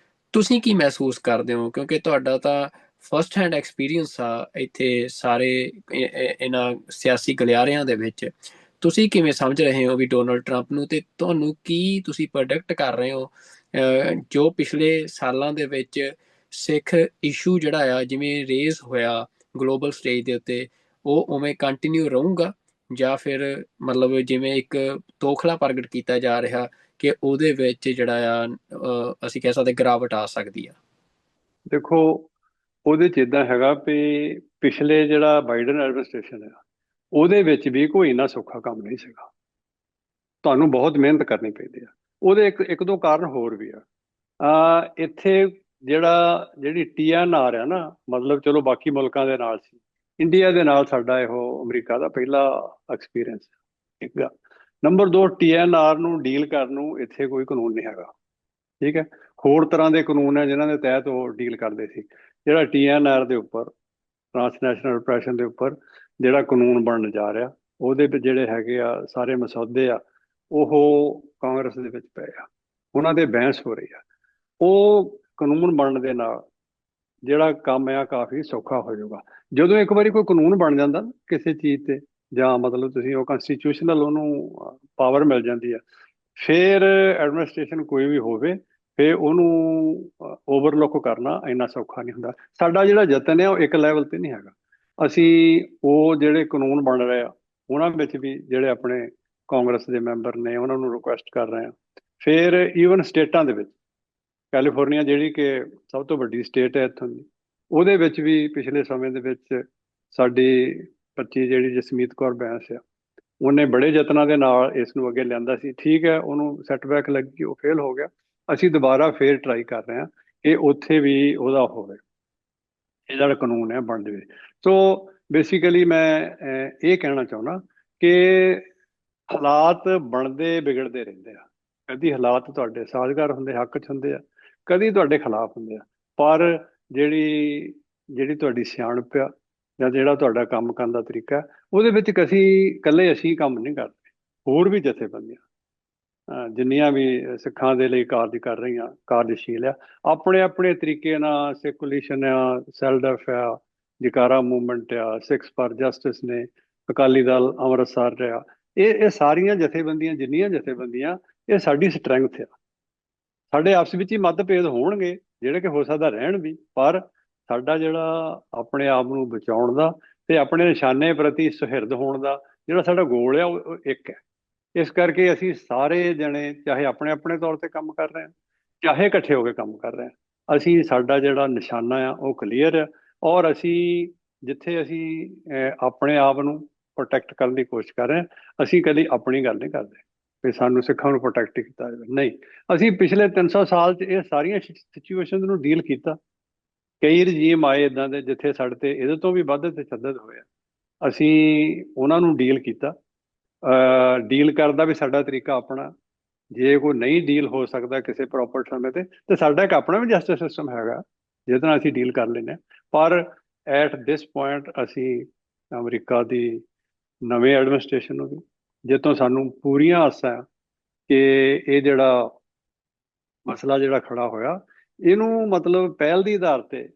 ਤੁਸੀਂ ਕੀ ਮਹਿਸੂਸ ਕਰਦੇ ਹੋ, ਕਿਉਂਕਿ ਤੁਹਾਡਾ ਤਾਂ ਫਸਟ ਹੈਂਡ ਐਕਸਪੀਰੀਅੰਸ ਆ ਇੱਥੇ ਸਾਰੇ ਇਹਨਾਂ ਸਿਆਸੀ ਗਲਿਆਰਿਆਂ ਦੇ ਵਿੱਚ। ਤੁਸੀਂ ਕਿਵੇਂ ਸਮਝ ਰਹੇ ਹੋ ਵੀ ਡੋਨਲਡ ਟਰੰਪ ਨੂੰ, ਤੇ ਤੁਹਾਨੂੰ ਕੀ ਤੁਸੀਂ ਪ੍ਰੋਡਕਟ ਕਰ ਰਹੇ ਹੋ ਜੋ ਪਿਛਲੇ ਸਾਲਾਂ ਦੇ ਵਿੱਚ ਸਿੱਖ ਇਸ਼ੂ ਜਿਹੜਾ ਆ ਜਿਵੇਂ ਰੇਜ਼ ਹੋਇਆ ਗਲੋਬਲ ਸਟੇਜ ਦੇ ਉੱਤੇ, ਉਹ ਉਵੇਂ ਕੰਟੀਨਿਊ ਰਹੂਗਾ, ਜਾਂ ਫਿਰ ਮਤਲਬ ਜਿਵੇਂ ਇੱਕ ਤੋਖਲਾ ਪ੍ਰਗਟ ਕੀਤਾ ਜਾ ਰਿਹਾ ਕਿ ਉਹਦੇ ਵਿੱਚ ਜਿਹੜਾ ਆ ਅਸੀਂ ਕਹਿ ਸਕਦੇ ਗਿਰਾਵਟ ਆ ਸਕਦੀ ਆ?
ਦੇਖੋ ਉਹਦੇ 'ਚ ਇੱਦਾਂ ਹੈਗਾ ਵੀ ਪਿਛਲੇ ਜਿਹੜਾ ਬਾਈਡਨ ਐਡਮਿਨਿਸਟ੍ਰੇਸ਼ਨ ਆ ਉਹਦੇ ਵਿੱਚ ਵੀ ਕੋਈ ਇੰਨਾ ਸੌਖਾ ਕੰਮ ਨਹੀਂ ਸੀਗਾ, ਤੁਹਾਨੂੰ ਬਹੁਤ ਮਿਹਨਤ ਕਰਨੀ ਪੈਂਦੀ ਆ। ਉਹਦੇ ਇੱਕ ਦੋ ਕਾਰਨ ਹੋਰ ਵੀ ਆ। ਇੱਥੇ ਜਿਹੜੀ TNR ਆ ਨਾ, ਮਤਲਬ ਚਲੋ ਬਾਕੀ ਮੁਲਕਾਂ ਦੇ ਨਾਲ ਸੀ, ਇੰਡੀਆ ਦੇ ਨਾਲ ਸਾਡਾ ਇਹੋ ਅਮਰੀਕਾ ਦਾ ਪਹਿਲਾ ਐਕਸਪੀਰੀਅੰਸ। ਇੱਕ ਗੱਲ। ਨੰਬਰ 2, TNR ਨੂੰ ਡੀਲ ਕਰਨ ਨੂੰ ਇੱਥੇ ਕੋਈ ਕਾਨੂੰਨ ਨਹੀਂ ਹੈਗਾ। ਠੀਕ ਹੈ। ਹੋਰ ਤਰ੍ਹਾਂ ਦੇ ਕਾਨੂੰਨ ਹੈ ਜਿਨ੍ਹਾਂ ਦੇ ਤਹਿਤ ਉਹ ਡੀਲ ਕਰਦੇ ਸੀ। ਜਿਹੜਾ TNR ਦੇ ਉੱਪਰ, ਟਰਾਂਸਨੈਸ਼ਨਲ ਰਿਪਰੈਸ਼ਨ ਦੇ ਉੱਪਰ ਜਿਹੜਾ ਕਾਨੂੰਨ ਬਣਨ ਜਾ ਰਿਹਾ, ਉਹਦੇ ਵਿੱਚ ਜਿਹੜੇ ਹੈਗੇ ਆ ਸਾਰੇ ਮਸੌਦੇ ਆ, ਉਹ ਕਾਂਗਰਸ ਦੇ ਵਿੱਚ ਪਏ ਆ, ਉਹਨਾਂ ਦੇ ਬਹਿਸ ਹੋ ਰਹੀ ਆ। ਉਹ ਕਾਨੂੰਨ ਬਣਨ ਦੇ ਨਾਲ ਜਿਹੜਾ ਕੰਮ ਆ ਕਾਫੀ ਸੌਖਾ ਹੋ ਜਾਊਗਾ। ਜਦੋਂ ਇੱਕ ਵਾਰੀ ਕੋਈ ਕਾਨੂੰਨ ਬਣ ਜਾਂਦਾ ਨਾ ਕਿਸੇ ਚੀਜ਼ ਤੇ, ਜਾਂ ਮਤਲਬ ਤੁਸੀਂ ਉਹ ਕਨਸਟੀਟਿਊਸ਼ਨਲ ਉਹਨੂੰ ਪਾਵਰ ਮਿਲ ਜਾਂਦੀ ਆ, ਫਿਰ ਐਡਮਿਨਿਸਟ੍ਰੇਸ਼ਨ ਕੋਈ ਵੀ ਹੋਵੇ, ਫਿਰ ਉਹਨੂੰ ਓਵਰਲੁੱਕ ਕਰਨਾ ਇੰਨਾ ਸੌਖਾ ਨਹੀਂ ਹੁੰਦਾ। ਸਾਡਾ ਜਿਹੜਾ ਯਤਨ ਹੈ ਉਹ ਇੱਕ ਲੈਵਲ ਤੇ ਨਹੀਂ ਹੈਗਾ। ਅਸੀਂ ਉਹ ਜਿਹੜੇ ਕਾਨੂੰਨ ਬਣ ਰਹੇ ਆ ਉਹਨਾਂ ਵਿੱਚ ਵੀ ਜਿਹੜੇ ਆਪਣੇ ਕਾਂਗਰਸ ਦੇ ਮੈਂਬਰ ਨੇ ਉਹਨਾਂ ਨੂੰ ਰਿਕੁਐਸਟ ਕਰ ਰਹੇ ਆ। ਫਿਰ ਈਵਨ ਸਟੇਟਾਂ ਦੇ ਵਿੱਚ, ਕੈਲੀਫੋਰਨੀਆ ਜਿਹੜੀ ਕਿ ਸਭ ਤੋਂ ਵੱਡੀ ਸਟੇਟ ਹੈ ਇੱਥੋਂ ਦੀ, ਉਹਦੇ ਵਿੱਚ ਵੀ ਪਿਛਲੇ ਸਮੇਂ ਦੇ ਵਿੱਚ ਸਾਡੀ ਬੱਚੀ ਜਿਹੜੀ ਜਸਮੀਤ ਕੌਰ ਬੈਂਸ ਆ, ਉਹਨੇ ਬੜੇ ਯਤਨਾਂ ਦੇ ਨਾਲ ਇਸ ਨੂੰ ਅੱਗੇ ਲਿਆਂਦਾ ਸੀ। ਠੀਕ ਹੈ, ਉਹਨੂੰ ਸੈਟਬੈਕ ਲੱਗੀ, ਉਹ ਫੇਲ ਹੋ ਗਿਆ। ਅਸੀਂ ਦੁਬਾਰਾ ਫੇਰ ਟਰਾਈ ਕਰ ਰਹੇ ਹਾਂ ਕਿ ਉੱਥੇ ਵੀ ਉਹਦਾ ਹੋਵੇ, ਇਹ ਜਿਹੜਾ ਕਾਨੂੰਨ ਹੈ ਬਣ ਜਾਵੇ। ਸੋ ਬੇਸਿਕਲੀ ਮੈਂ ਇਹ ਕਹਿਣਾ ਚਾਹੁੰਦਾ ਕਿ ਹਾਲਾਤ ਬਣਦੇ ਵਿਗੜਦੇ ਰਹਿੰਦੇ ਆ। ਕਦੀ ਹਾਲਾਤ ਤੁਹਾਡੇ ਸਾਜ਼ਗਾਰ ਹੁੰਦੇ, ਹੱਕ 'ਚ ਹੁੰਦੇ ਆ, ਕਦੀ ਤੁਹਾਡੇ ਖਿਲਾਫ ਹੁੰਦੇ ਆ। ਪਰ ਜਿਹੜੀ ਜਿਹੜੀ ਤੁਹਾਡੀ ਸਿਆਣਪ ਆ ਜਾਂ ਜਿਹੜਾ ਤੁਹਾਡਾ ਕੰਮ ਕਰਨ ਦਾ ਤਰੀਕਾ ਹੈ, ਉਹਦੇ ਵਿੱਚ ਇਕੱਲੇ ਅਸੀਂ ਕੰਮ ਨਹੀਂ ਕਰਦੇ। ਹੋਰ ਵੀ ਜਥੇਬੰਦੀਆਂ ਜਿੰਨੀਆਂ ਵੀ ਸਿੱਖਾਂ ਦੇ ਲਈ ਕਾਰਜ ਕਰ ਰਹੀਆਂ, ਕਾਰਜਸ਼ੀਲ ਆ, ਆਪਣੇ ਆਪਣੇ ਤਰੀਕੇ ਨਾਲ। ਸਿੱਖ ਕੋਲੀਸ਼ਨ ਆ, ਸੈਲਡਫ ਆ, ਜਕਾਰਾ ਮੂਵਮੈਂਟ ਆ, ਸਿੱਖਸ ਫਾਰ ਜਸਟਿਸ ਨੇ, ਅਕਾਲੀ ਦਲ ਅੰਮ੍ਰਿਤਸਰ ਆ, ਇਹ ਸਾਰੀਆਂ ਜਥੇਬੰਦੀਆਂ, ਜਿੰਨੀਆਂ ਜਥੇਬੰਦੀਆਂ, ਇਹ ਸਾਡੀ ਸਟਰੈਂਥ ਆ। ਸਾਡੇ ਆਪਸ ਵਿੱਚ ਹੀ ਮਤਭੇਦ ਹੋਣਗੇ ਜਿਹੜੇ ਕਿ ਹੋ ਸਕਦਾ ਰਹਿਣ ਵੀ, ਪਰ ਸਾਡਾ ਜਿਹੜਾ ਆਪਣੇ ਆਪ ਨੂੰ ਬਚਾਉਣ ਦਾ ਤੇ ਆਪਣੇ ਨਿਸ਼ਾਨੇ ਪ੍ਰਤੀ ਸੁਹਿਰਦ ਹੋਣ ਦਾ ਜਿਹੜਾ ਸਾਡਾ ਗੋਲ ਆ, ਉਹ ਇੱਕ ਹੈ। ਇਸ ਕਰਕੇ ਅਸੀਂ ਸਾਰੇ ਜਣੇ ਚਾਹੇ ਆਪਣੇ ਆਪਣੇ ਤੌਰ ਤੇ ਕੰਮ ਕਰ ਰਹੇ ਹਾਂ, ਚਾਹੇ ਇਕੱਠੇ ਹੋ ਕੇ ਕੰਮ ਕਰ ਰਹੇ ਹਾਂ, ਸਾਡਾ ਜਿਹੜਾ ਨਿਸ਼ਾਨਾ ਆ ਉਹ ਕਲੀਅਰ ਆ। ਔਰ ਜਿੱਥੇ ਅਸੀਂ ਆਪਣੇ ਆਪ ਨੂੰ ਪ੍ਰੋਟੈਕਟ ਕਰਨ ਦੀ ਕੋਸ਼ਿਸ਼ ਕਰ ਰਹੇ ਹਾਂ, ਅਸੀਂ ਕਦੀ ਆਪਣੀ ਗੱਲ ਨਹੀਂ ਕਰਦੇ ਵੀ ਸਾਨੂੰ ਸਿੱਖਾਂ ਨੂੰ ਪ੍ਰੋਟੈਕਟ ਕੀਤਾ ਜਾਵੇ। ਨਹੀਂ, ਅਸੀਂ ਪਿਛਲੇ 300 ਸਾਲ 'ਚ ਇਹ ਸਾਰੀਆਂ ਸਿਚੁਏਸ਼ਨ ਨੂੰ ਡੀਲ ਕੀਤਾ। ਕਈ ਰਜੀਮ ਆਏ ਇੱਦਾਂ ਦੇ ਜਿੱਥੇ ਸਾਡੇ ਤੇ ਇਹਦੇ ਤੋਂ ਵੀ ਵੱਧ ਤਸ਼ੱਦਦ ਹੋਇਆ, ਅਸੀਂ ਉਹਨਾਂ ਨੂੰ ਡੀਲ ਕੀਤਾ। ਡੀਲ ਕਰਨ ਦਾ ਵੀ ਸਾਡਾ ਤਰੀਕਾ ਆਪਣਾ। ਜੇ ਕੋਈ ਨਹੀਂ ਡੀਲ ਹੋ ਸਕਦਾ ਕਿਸੇ ਪ੍ਰੋਪਰ ਸਮੇਂ ਤੇ ਸਾਡਾ ਇੱਕ ਆਪਣਾ ਵੀ ਜਸਟਿਸ ਸਿਸਟਮ ਹੈਗਾ ਜਿਹਦੇ ਨਾਲ ਅਸੀਂ ਡੀਲ ਕਰ ਲੈਂਦੇ ਹਾਂ। ਪਰ ਐਟ ਦਿਸ ਪੁਆਇੰਟ ਅਸੀਂ ਅਮਰੀਕਾ ਦੀ ਨਵੇਂ ਐਡਮਿਨਿਸਟ੍ਰੇਸ਼ਨ ਨੂੰ ਵੀ, ਜਿੱਥੋਂ ਸਾਨੂੰ ਪੂਰੀਆਂ ਆਸਾਂ ਕਿ ਇਹ ਜਿਹੜਾ ਮਸਲਾ ਜਿਹੜਾ ਖੜਾ ਹੋਇਆ, ਇਹਨੂੰ ਮਤਲਬ ਪਹਿਲ ਦੀ ਆਧਾਰ ਤੇ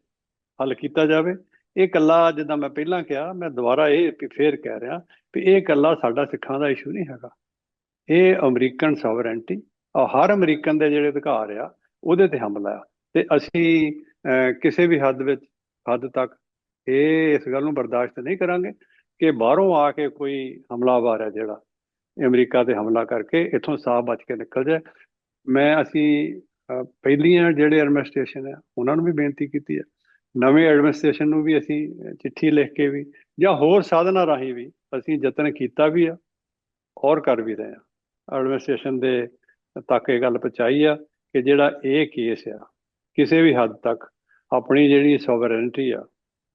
ਹੱਲ ਕੀਤਾ ਜਾਵੇ। ਇਹ ਇਕੱਲਾ, ਜਿੱਦਾਂ ਮੈਂ ਪਹਿਲਾਂ ਕਿਹਾ, ਮੈਂ ਦੁਬਾਰਾ ਇਹ ਫੇਰ ਕਹਿ ਰਿਹਾ ਵੀ ਇਹ ਇਕੱਲਾ ਸਾਡਾ ਸਿੱਖਾਂ ਦਾ ਇਸ਼ੂ ਨਹੀਂ ਹੈਗਾ। ਇਹ ਅਮਰੀਕਨ ਸੋਵਰੈਂਟੀ, ਹਰ ਅਮਰੀਕਨ ਦੇ ਜਿਹੜੇ ਅਧਿਕਾਰ ਆ ਉਹਦੇ ਤੇ ਹਮਲਾ ਆ। ਤੇ ਅਸੀਂ ਕਿਸੇ ਵੀ ਹੱਦ ਤੱਕ ਇਸ ਗੱਲ ਨੂੰ ਬਰਦਾਸ਼ਤ ਨਹੀਂ ਕਰਾਂਗੇ ਕਿ ਬਾਹਰੋਂ ਆ ਕੇ ਕੋਈ ਹਮਲਾਵਰ ਹੈ ਜਿਹੜਾ ਅਮਰੀਕਾ ਤੇ ਹਮਲਾ ਕਰਕੇ ਇੱਥੋਂ ਸਾਫ਼ ਬਚ ਕੇ ਨਿਕਲ ਜਾਏ। ਅਸੀਂ ਪਹਿਲੀਆਂ ਜਿਹੜੇ ਐਡਮਿਨਿਸਟ੍ਰੇਸ਼ਨ ਆ ਉਹਨਾਂ ਨੂੰ ਵੀ ਬੇਨਤੀ ਕੀਤੀ ਹੈ, ਨਵੇਂ ਐਡਮਿਨਿਸਟ੍ਰੇਸ਼ਨ ਨੂੰ ਵੀ ਅਸੀਂ ਚਿੱਠੀ ਲਿਖ ਕੇ ਵੀ ਜਾਂ ਹੋਰ ਸਾਧਨਾਂ ਰਾਹੀਂ ਵੀ ਅਸੀਂ ਯਤਨ ਕੀਤਾ ਵੀ ਆ ਔਰ ਕਰ ਵੀ ਰਹੇ ਹਾਂ। ਐਡਮਿਨਿਸਟ੍ਰੇਸ਼ਨ ਦੇ ਤੱਕ ਇਹ ਗੱਲ ਪਹੁੰਚਾਈ ਆ ਕਿ ਜਿਹੜਾ ਇਹ ਕੇਸ ਆ ਕਿਸੇ ਵੀ ਹੱਦ ਤੱਕ ਆਪਣੀ ਜਿਹੜੀ ਸੋਵਰੈਨਿਟੀ ਆ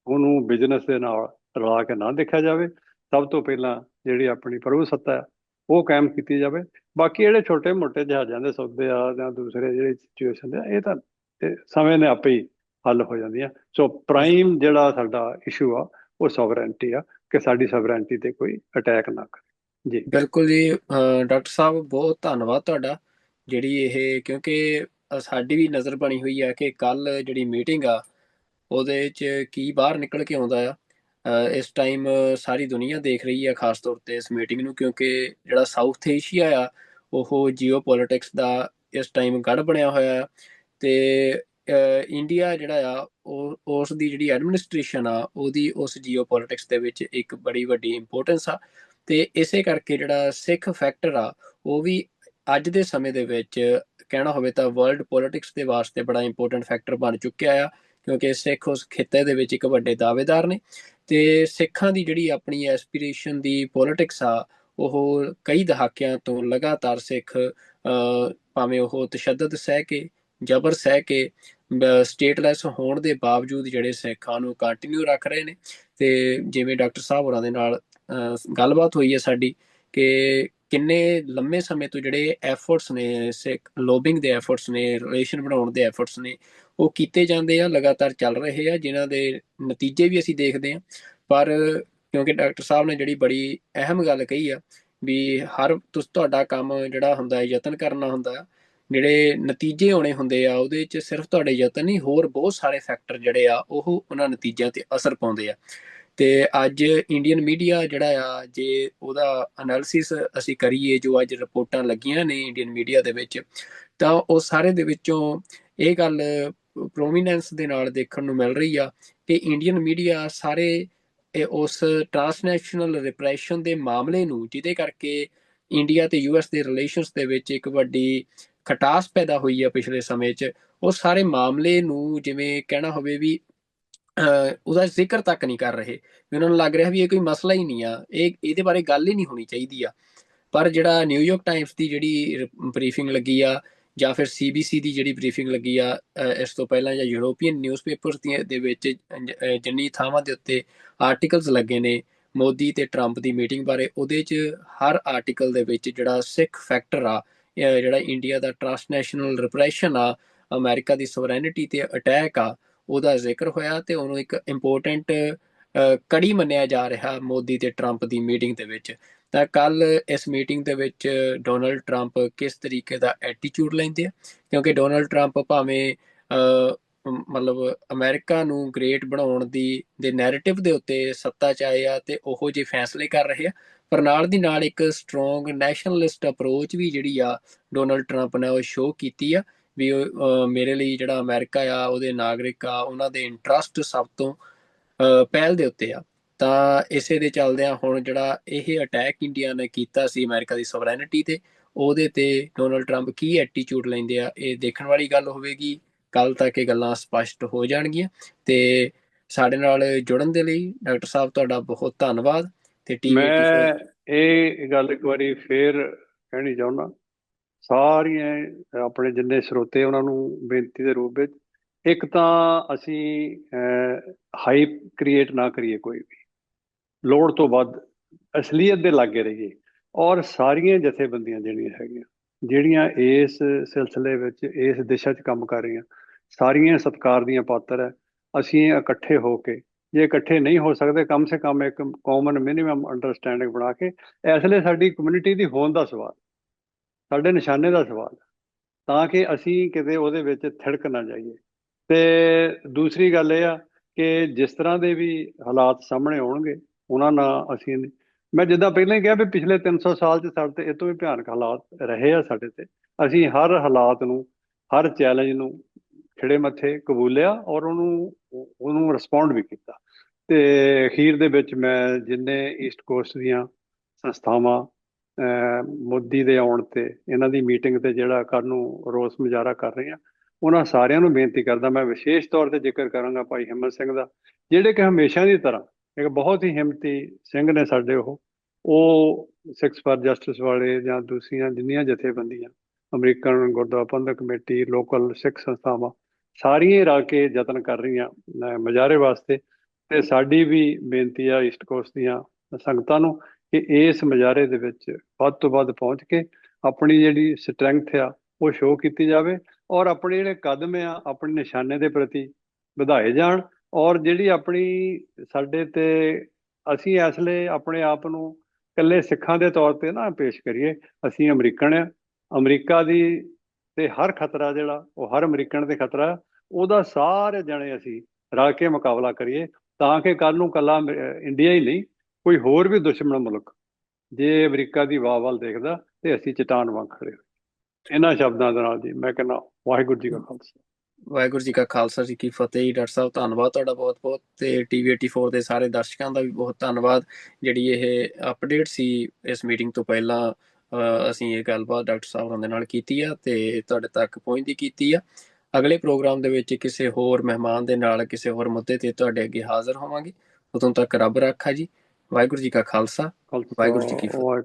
ਉਹਨੂੰ ਬਿਜ਼ਨਸ ਦੇ ਨਾਲ ਰਲਾ ਕੇ ਨਾ ਦੇਖਿਆ ਜਾਵੇ। ਸਭ ਤੋਂ ਪਹਿਲਾਂ ਜਿਹੜੀ ਆਪਣੀ ਪ੍ਰਭੂ ਸੱਤਾ ਆ ਉਹ ਕਾਇਮ ਕੀਤੀ ਜਾਵੇ। ਬਾਕੀ ਜਿਹੜੇ ਛੋਟੇ ਮੋਟੇ ਜਹਾਜ਼ਾਂ ਦੇ ਸੌਦੇ ਆ ਜਾਂ ਦੂਸਰੇ ਜਿਹੜੇ ਸਿਚੁਏਸ਼ਨ ਆ, ਇਹ ਤਾਂ ਸਮੇਂ ਨੇ ਆਪੇ ਹੀ ਹੱਲ ਹੋ ਜਾਂਦੀਆਂ। ਸੋ ਪ੍ਰਾਈਮ ਜਿਹੜਾ ਸਾਡਾ ਇਸ਼ੂ ਆ ਉਹ ਸੋਵਰੈਨਟੀ ਆ, ਕਿ ਸਾਡੀ ਸੋਵਰੈਨਟੀ ਤੇ ਕੋਈ ਅਟੈਕ ਨਾ ਕਰੇ। ਜੀ
ਬਿਲਕੁਲ ਜੀ। ਡਾਕਟਰ ਸਾਹਿਬ, ਬਹੁਤ ਧੰਨਵਾਦ ਤੁਹਾਡਾ। ਜਿਹੜੀ ਇਹ, ਕਿਉਂਕਿ ਸਾਡੀ ਵੀ ਨਜ਼ਰ ਬਣੀ ਹੋਈ ਹੈ ਕਿ ਕੱਲ ਜਿਹੜੀ ਮੀਟਿੰਗ ਆ ਉਹਦੇ 'ਚ ਕੀ ਬਾਹਰ ਨਿਕਲ ਕੇ ਆਉਂਦਾ ਆ। ਇਸ ਟਾਈਮ ਸਾਰੀ ਦੁਨੀਆ ਦੇਖ ਰਹੀ ਹੈ ਖਾਸ ਤੌਰ 'ਤੇ ਇਸ ਮੀਟਿੰਗ ਨੂੰ, ਕਿਉਂਕਿ ਜਿਹੜਾ ਸਾਊਥ ਏਸ਼ੀਆ ਆ ਉਹ ਜੀਓ ਪੋਲੀਟਿਕਸ ਦਾ ਇਸ ਟਾਈਮ ਗੜ੍ਹ ਬਣਿਆ ਹੋਇਆ ਆ। ਅਤੇ ਇੰਡੀਆ ਜਿਹੜਾ ਆ ਉਹ ਉਸ ਦੀ ਜਿਹੜੀ ਐਡਮਿਨਿਸਟ੍ਰੇਸ਼ਨ ਆ ਉਹਦੀ ਉਸ ਜੀਓ ਪੋਲੀਟਿਕਸ ਦੇ ਵਿੱਚ ਇੱਕ ਬੜੀ ਵੱਡੀ ਇੰਪੋਰਟੈਂਸ ਆ। ਅਤੇ ਇਸੇ ਕਰਕੇ ਜਿਹੜਾ ਸਿੱਖ ਫੈਕਟਰ ਆ ਉਹ ਵੀ ਅੱਜ ਦੇ ਸਮੇਂ ਦੇ ਵਿੱਚ ਕਹਿਣਾ ਹੋਵੇ ਤਾਂ ਵਰਲਡ ਪੋਲੀਟਿਕਸ ਦੇ ਵਾਸਤੇ ਬੜਾ ਇੰਪੋਰਟੈਂਟ ਫੈਕਟਰ ਬਣ ਚੁੱਕਿਆ ਆ, ਕਿਉਂਕਿ ਸਿੱਖ ਉਸ ਖਿੱਤੇ ਦੇ ਵਿੱਚ ਇੱਕ ਵੱਡੇ ਦਾਅਵੇਦਾਰ ਨੇ। ਅਤੇ ਸਿੱਖਾਂ ਦੀ ਜਿਹੜੀ ਆਪਣੀ ਐਸਪੀਰੇਸ਼ਨ ਦੀ ਪੋਲੀਟਿਕਸ ਆ ਉਹ ਕਈ ਦਹਾਕਿਆਂ ਤੋਂ ਲਗਾਤਾਰ ਸਿੱਖ ਭਾਵੇਂ ਉਹ ਤਸ਼ੱਦਦ ਸਹਿ ਕੇ, ਜਬਰ ਸਹਿ ਕੇ, ਸਟੇਟਲੈਸ ਹੋਣ ਦੇ ਬਾਵਜੂਦ ਜਿਹੜੇ ਸਿੱਖਾਂ ਨੂੰ ਕੰਟੀਨਿਊ ਰੱਖ ਰਹੇ ਨੇ। ਤੇ ਜਿਵੇਂ ਡਾਕਟਰ ਸਾਹਿਬ ਹੋਰਾਂ ਦੇ ਨਾਲ ਗੱਲਬਾਤ ਹੋਈ ਹੈ ਸਾਡੀ ਕਿ ਕਿੰਨੇ ਲੰਮੇ ਸਮੇਂ ਤੋਂ ਜਿਹੜੇ ਐਫਰਟਸ ਨੇ, ਸਿੱਖ ਲੋਬਿੰਗ ਦੇ ਐਫਰਟਸ ਨੇ, ਰਿਲੇਸ਼ਨ ਬਣਾਉਣ ਦੇ ਐਫਰਟਸ ਨੇ, ਉਹ ਕੀਤੇ ਜਾਂਦੇ ਆ, ਲਗਾਤਾਰ ਚੱਲ ਰਹੇ ਆ, ਜਿਨ੍ਹਾਂ ਦੇ ਨਤੀਜੇ ਵੀ ਅਸੀਂ ਦੇਖਦੇ ਹਾਂ। ਪਰ ਕਿਉਂਕਿ ਡਾਕਟਰ ਸਾਹਿਬ ਨੇ ਜਿਹੜੀ ਬੜੀ ਅਹਿਮ ਗੱਲ ਕਹੀ ਆ ਵੀ ਤੁਹਾਡਾ ਕੰਮ ਜਿਹੜਾ ਹੁੰਦਾ ਯਤਨ ਕਰਨਾ ਹੁੰਦਾ, ਜਿਹੜੇ ਨਤੀਜੇ ਆਉਣੇ ਹੁੰਦੇ ਆ ਉਹਦੇ 'ਚ ਸਿਰਫ ਤੁਹਾਡੇ ਯਤਨ ਨਹੀਂ, ਹੋਰ ਬਹੁਤ ਸਾਰੇ ਫੈਕਟਰ ਜਿਹੜੇ ਆ ਉਹ ਉਹਨਾਂ ਨਤੀਜਿਆਂ ਤੇ ਅਸਰ ਪਾਉਂਦੇ ਆ। ਤੇ ਅੱਜ ਇੰਡੀਅਨ ਮੀਡੀਆ ਜਿਹੜਾ ਆ, ਜੇ ਉਹਦਾ ਅਨਾਲਿਸਿਸ ਅਸੀਂ ਕਰੀਏ, ਜੋ ਅੱਜ ਰਿਪੋਰਟਾਂ ਲੱਗੀਆਂ ਨੇ ਇੰਡੀਅਨ ਮੀਡੀਆ ਦੇ ਵਿੱਚ, ਤਾਂ ਉਹ ਸਾਰੇ ਦੇ ਵਿੱਚੋਂ ਇਹ ਗੱਲ ਪ੍ਰੋਮੀਨੈਂਸ ਦੇ ਨਾਲ ਦੇਖਣ ਨੂੰ ਮਿਲ ਰਹੀ ਆ ਕਿ ਇੰਡੀਅਨ ਮੀਡੀਆ ਸਾਰੇ ਉਸ ਟਰਾਂਸਨੈਸ਼ਨਲ ਰਿਪਰੈਸ਼ਨ ਦੇ ਮਾਮਲੇ ਨੂੰ, ਜਿਹਦੇ ਕਰਕੇ ਇੰਡੀਆ ਤੇ ਯੂਐਸ ਦੇ ਰਿਲੇਸ਼ਨਸ ਦੇ ਵਿੱਚ ਇੱਕ ਵੱਡੀ ਖਟਾਸ ਪੈਦਾ ਹੋਈ ਆ ਪਿਛਲੇ ਸਮੇਂ 'ਚ, ਉਹ ਸਾਰੇ ਮਾਮਲੇ ਨੂੰ ਜਿਵੇਂ ਕਹਿਣਾ ਹੋਵੇ ਵੀ ਉਹਦਾ ਜ਼ਿਕਰ ਤੱਕ ਨਹੀਂ ਕਰ ਰਹੇ, ਵੀ ਉਹਨਾਂ ਨੂੰ ਲੱਗ ਰਿਹਾ ਵੀ ਇਹ ਕੋਈ ਮਸਲਾ ਹੀ ਨਹੀਂ ਆ, ਇਹਦੇ ਬਾਰੇ ਗੱਲ ਹੀ ਨਹੀਂ ਹੋਣੀ ਚਾਹੀਦੀ ਆ। ਪਰ ਜਿਹੜਾ ਨਿਊਯਾਰਕ ਟਾਈਮਸ ਦੀ ਜਿਹੜੀ ਬਰੀਫਿੰਗ ਲੱਗੀ ਆ, ਜਾਂ ਫਿਰ ਸੀਬੀਸੀ ਦੀ ਜਿਹੜੀ ਬਰੀਫਿੰਗ ਲੱਗੀ ਆ, ਇਸ ਤੋਂ ਪਹਿਲਾਂ ਜਾਂ ਯੂਰੋਪੀਅਨ ਨਿਊਜ਼ਪੇਪਰਸ ਦੇ ਵਿੱਚ ਜਿੰਨੀ ਥਾਵਾਂ ਦੇ ਉੱਤੇ ਆਰਟੀਕਲਸ ਲੱਗੇ ਨੇ ਮੋਦੀ ਤੇ ਟਰੰਪ ਦੀ ਮੀਟਿੰਗ ਬਾਰੇ, ਉਹਦੇ 'ਚ ਹਰ ਆਰਟੀਕਲ ਦੇ ਵਿੱਚ ਜਿਹੜਾ ਸਿੱਖ ਫੈਕਟਰ ਆ, ਜਿਹੜਾ ਇੰਡੀਆ ਦਾ ਟਰਾਂਸਨੈਸ਼ਨਲ ਰਿਪਰੈਸ਼ਨ ਆ, ਅਮਰੀਕਾ ਦੀ ਸੋਵਰੈਨਿਟੀ ਤੇ ਅਟੈਕ ਆ, ਉਹਦਾ ਜ਼ਿਕਰ ਹੋਇਆ ਤੇ ਉਹਨੂੰ ਇੱਕ ਇੰਪੋਰਟੈਂਟ ਕੜੀ ਮੰਨਿਆ ਜਾ ਰਿਹਾ ਮੋਦੀ ਤੇ ਟਰੰਪ ਦੀ ਮੀਟਿੰਗ ਦੇ ਵਿੱਚ। ਤਾਂ ਕੱਲ ਇਸ ਮੀਟਿੰਗ ਦੇ ਵਿੱਚ ਡੋਨਲਡ ਟਰੰਪ ਕਿਸ ਤਰੀਕੇ ਦਾ ਐਟੀਟਿਊਡ ਲੈਂਦੇ ਆ, ਕਿਉਂਕਿ ਡੋਨਲਡ ਟਰੰਪ ਭਾਵੇਂ ਮਤਲਬ ਅਮਰੀਕਾ ਨੂੰ ਗ੍ਰੇਟ ਬਣਾਉਣ ਦੇ ਨੈਰੇਟਿਵ ਦੇ ਉੱਤੇ ਸੱਤਾ 'ਚ ਆਏ ਆ ਤੇ ਉਹੋ ਜਿਹੇ ਫੈਸਲੇ ਕਰ ਰਹੇ ਆ, ਪਰ ਨਾਲ ਦੀ ਨਾਲ ਇੱਕ ਸਟਰੋਂਗ ਨੈਸ਼ਨਲਿਸਟ ਅਪਰੋਚ ਵੀ ਜਿਹੜੀ ਆ ਡੋਨਲਡ ਟਰੰਪ ਨੇ ਉਹ ਸ਼ੋਅ ਕੀਤੀ ਆ ਵੀ ਮੇਰੇ ਲਈ ਜਿਹੜਾ ਅਮਰੀਕਾ ਆ, ਉਹਦੇ ਨਾਗਰਿਕ ਆ, ਉਹਨਾਂ ਦੇ ਇੰਟਰਸਟ ਸਭ ਤੋਂ ਪਹਿਲ ਦੇ ਉੱਤੇ ਆ। ਤਾਂ ਇਸੇ ਦੇ ਚੱਲਦਿਆਂ ਹੁਣ ਜਿਹੜਾ ਇਹ ਅਟੈਕ ਇੰਡੀਆ ਨੇ ਕੀਤਾ ਸੀ ਅਮਰੀਕਾ ਦੀ ਸੋਵਰੈਨਿਟੀ ਤੇ, ਉਹਦੇ ਤੇ ਡੋਨਲਡ ਟਰੰਪ ਕੀ ਐਟੀਟਿਊਡ ਲੈਂਦੇ ਆ, ਇਹ ਦੇਖਣ ਵਾਲੀ ਗੱਲ ਹੋਵੇਗੀ। ਕੱਲ ਤੱਕ ਇਹ ਗੱਲਾਂ ਸਪਸ਼ਟ ਹੋ ਜਾਣਗੀਆਂ। ਤੇ ਸਾਡੇ ਨਾਲ ਜੁੜਨ ਦੇ ਲਈ ਡਾਕਟਰ ਸਾਹਿਬ ਤੁਹਾਡਾ ਬਹੁਤ ਧੰਨਵਾਦ। ਤੇ ਟੀਵੀ 84
ਮੈਂ ਇਹ ਗੱਲ ਇੱਕ ਵਾਰੀ ਫੇਰ ਕਹਿਣੀ ਚਾਹੁੰਦਾ, ਸਾਰੀਆਂ ਆਪਣੇ ਜਿੰਨੇ ਸਰੋਤੇ ਉਹਨਾਂ ਨੂੰ ਬੇਨਤੀ ਦੇ ਰੂਪ ਵਿੱਚ, ਇੱਕ ਤਾਂ ਅਸੀਂ ਹਾਈਪ ਕ੍ਰੀਏਟ ਨਾ ਕਰੀਏ, ਕੋਈ ਵੀ ਲੋੜ ਤੋਂ ਵੱਧ ਅਸਲੀਅਤ ਦੇ ਲਾਗੇ ਰਹੀਏ, ਔਰ ਸਾਰੀਆਂ ਜਥੇਬੰਦੀਆਂ ਜਿਹੜੀਆਂ ਇਸ ਸਿਲਸਿਲੇ ਵਿੱਚ ਇਸ ਦਿਸ਼ਾ 'ਚ ਕੰਮ ਕਰ ਰਹੀਆਂ, ਸਾਰੀਆਂ ਸਤਿਕਾਰ ਦੀਆਂ ਪਾਤਰ ਹੈ। ਅਸੀਂ ਇਕੱਠੇ ਹੋ ਕੇ, ਜੇ ਇਕੱਠੇ ਨਹੀਂ ਹੋ ਸਕਦੇ, ਕਮ ਸੇ ਕਮ ਇੱਕ ਕਾਮਨ ਮਿਨੀਮਮ ਅੰਡਰਸਟੈਂਡਿੰਗ ਬਣਾ ਕੇ, ਇਸ ਲਈ ਸਾਡੀ ਕਮਿਊਨਿਟੀ ਦੀ ਹੋਂਦ ਦਾ ਸਵਾਲ, ਸਾਡੇ ਨਿਸ਼ਾਨੇ ਦਾ ਸਵਾਲ, ਤਾਂ ਕਿ ਅਸੀਂ ਕਿਤੇ ਉਹਦੇ ਵਿੱਚ ਥਿੜਕ ਨਾ ਜਾਈਏ। ਤੇ ਦੂਸਰੀ ਗੱਲ ਇਹ ਆ ਕਿ ਜਿਸ ਤਰ੍ਹਾਂ ਦੇ ਵੀ ਹਾਲਾਤ ਸਾਹਮਣੇ ਆਉਣਗੇ, ਉਹਨਾਂ ਨਾਲ ਅਸੀਂ, ਮੈਂ ਜਿੱਦਾਂ ਪਹਿਲਾਂ ਹੀ ਕਿਹਾ ਵੀ ਪਿਛਲੇ 300 ਸਾਲ 'ਚ ਸਾਡੇ ਤੇ ਇਹ ਤੋਂ ਵੀ ਭਿਆਨਕ ਹਾਲਾਤ ਰਹੇ ਆ ਸਾਡੇ ਤੇ, ਅਸੀਂ ਹਰ ਹਾਲਾਤ ਨੂੰ, ਹਰ ਚੈਲੰਜ ਨੂੰ ਖਿੜੇ ਮੱਥੇ ਕਬੂਲਿਆ ਔਰ ਉਹਨੂੰ ਰਿਸਪੌਂਡ ਵੀ ਕੀਤਾ। ਤੇ ਅਖੀਰ ਦੇ ਵਿੱਚ ਮੈਂ ਜਿੰਨੇ ਈਸਟ ਕੋਸਟ ਦੀਆਂ ਸੰਸਥਾਵਾਂ ਮੋਦੀ ਦੇ ਆਉਣ ਤੇ, ਇਹਨਾਂ ਦੀ ਮੀਟਿੰਗ ਤੇ ਜਿਹੜਾ ਕੱਲ੍ਹ ਨੂੰ ਰੋਸ ਮੁਜ਼ਾਹਰਾ ਕਰ ਰਹੀਆਂ, ਉਹਨਾਂ ਸਾਰਿਆਂ ਨੂੰ ਬੇਨਤੀ ਕਰਦਾ। ਮੈਂ ਵਿਸ਼ੇਸ਼ ਤੌਰ ਤੇ ਜ਼ਿਕਰ ਕਰਾਂਗਾ ਭਾਈ ਹਿੰਮਤ ਸਿੰਘ ਦਾ, ਜਿਹੜੇ ਕਿ ਹਮੇਸ਼ਾ ਦੀ ਤਰ੍ਹਾਂ ਇੱਕ ਬਹੁਤ ਹੀ ਹਿੰਮਤੀ ਸਿੰਘ ਨੇ ਸਾਡੇ। ਉਹ ਸਿੱਖਸ ਫਾਰ ਜਸਟਿਸ ਵਾਲੇ ਜਾਂ ਦੂਸਰੀਆਂ ਜਿੰਨੀਆਂ ਜਥੇਬੰਦੀਆਂ, ਅਮਰੀਕਨ ਗੁਰਦੁਆਰਾ ਪ੍ਰਬੰਧਕ ਕਮੇਟੀ, ਲੋਕਲ ਸਿੱਖ ਸੰਸਥਾਵਾਂ, ਸਾਰੀਆਂ ਰਲ ਕੇ ਯਤਨ ਕਰ ਰਹੀਆਂ ਮੁਜ਼ਾਹਰੇ ਵਾਸਤੇ। ਤੇ ਸਾਡੀ ਵੀ ਬੇਨਤੀ ਆ ਈਸਟ ਕੋਸਟ ਦੀਆਂ ਸੰਗਤਾਂ ਨੂੰ ਕਿ ਇਸ ਮੁਜ਼ਾਹਰੇ ਦੇ ਵਿੱਚ ਵੱਧ ਤੋਂ ਵੱਧ ਪਹੁੰਚ ਕੇ ਆਪਣੀ ਜਿਹੜੀ ਸਟਰੈਂਥ ਆ ਉਹ ਸ਼ੋਅ ਕੀਤੀ ਜਾਵੇ, ਔਰ ਆਪਣੇ ਜਿਹੜੇ ਕਦਮ ਆ ਆਪਣੇ ਨਿਸ਼ਾਨੇ ਦੇ ਪ੍ਰਤੀ ਵਧਾਏ ਜਾਣ। ਔਰ ਜਿਹੜੀ ਆਪਣੀ ਸਾਡੇ ਤੇ, ਅਸੀਂ ਇਸ ਲਈ ਆਪਣੇ ਆਪ ਨੂੰ ਇਕੱਲੇ ਸਿੱਖਾਂ ਦੇ ਤੌਰ ਤੇ ਨਾ ਪੇਸ਼ ਕਰੀਏ, ਅਸੀਂ ਅਮਰੀਕਨ ਆ, ਅਮਰੀਕਾ ਦੀ ਤੇ ਹਰ ਖਤਰਾ ਜਿਹੜਾ ਉਹ ਹਰ ਅਮਰੀਕਨ ਤੇ ਖਤਰਾ, ਉਹਦਾ ਸਾਰੇ ਜਣੇ ਅਸੀਂ ਰਲ ਕੇ ਮੁਕਾਬਲਾ ਕਰੀਏ, ਤਾਂ ਕਿ ਕੱਲ੍ਹ ਨੂੰ ਇਕੱਲਾ ਇੰਡੀਆ ਹੀ ਨਹੀਂ, ਕੋਈ ਹੋਰ ਵੀ ਦੁਸ਼ਮਣ ਮੁਲਕ ਜੇ ਅਮਰੀਕਾ ਦੀ ਵਾਹ ਵੱਲ ਦੇਖਦਾ ਤੇ ਅਸੀਂ ਚਟਾਨ ਵਾਂਗ ਖੜੇ। ਇਹਨਾਂ ਸ਼ਬਦਾਂ ਦੇ ਨਾਲ ਜੀ ਮੈਂ ਕਹਿੰਦਾ ਵਾਹਿਗੁਰੂ ਜੀ ਕਾ ਖਾਲਸਾ,
ਵਾਹਿਗੁਰੂ ਜੀ ਕਾ ਖਾਲਸਾ ਜੀ ਕੀ ਫਤਿਹ। ਡਾਕਟਰ ਸਾਹਿਬ ਧੰਨਵਾਦ ਤੁਹਾਡਾ ਬਹੁਤ ਬਹੁਤ। ਤੇ ਟੀਵੀ 84 ਦੇ ਸਾਰੇ ਦਰਸ਼ਕਾਂ ਦਾ ਵੀ ਬਹੁਤ ਧੰਨਵਾਦ। ਜਿਹੜੀ ਇਹ ਅਪਡੇਟ ਸੀ ਇਸ ਮੀਟਿੰਗ ਤੋਂ ਪਹਿਲਾਂ ਅਸੀਂ ਇਹ ਗੱਲਬਾਤ ਡਾਕਟਰ ਸਾਹਿਬ ਦੇ ਨਾਲ ਕੀਤੀ ਆ ਤੇ ਤੁਹਾਡੇ ਤੱਕ ਪਹੁੰਚਦੀ ਕੀਤੀ ਆ। ਅਗਲੇ ਪ੍ਰੋਗਰਾਮ ਦੇ ਵਿੱਚ ਕਿਸੇ ਹੋਰ ਮਹਿਮਾਨ ਦੇ ਨਾਲ ਕਿਸੇ ਹੋਰ ਮੁੱਦੇ ਤੇ ਤੁਹਾਡੇ ਅੱਗੇ ਹਾਜ਼ਰ ਹੋਵਾਂਗੇ। ਉਦੋਂ ਤੱਕ ਰੱਬ ਰਾਖਾ ਜੀ। ਵਾਹਿਗੁਰੂ ਜੀ ਕਾ ਖਾਲਸਾ, ਵਾਹਿਗੁਰੂ ਜੀ ਕੀ ਫਤਿਹ।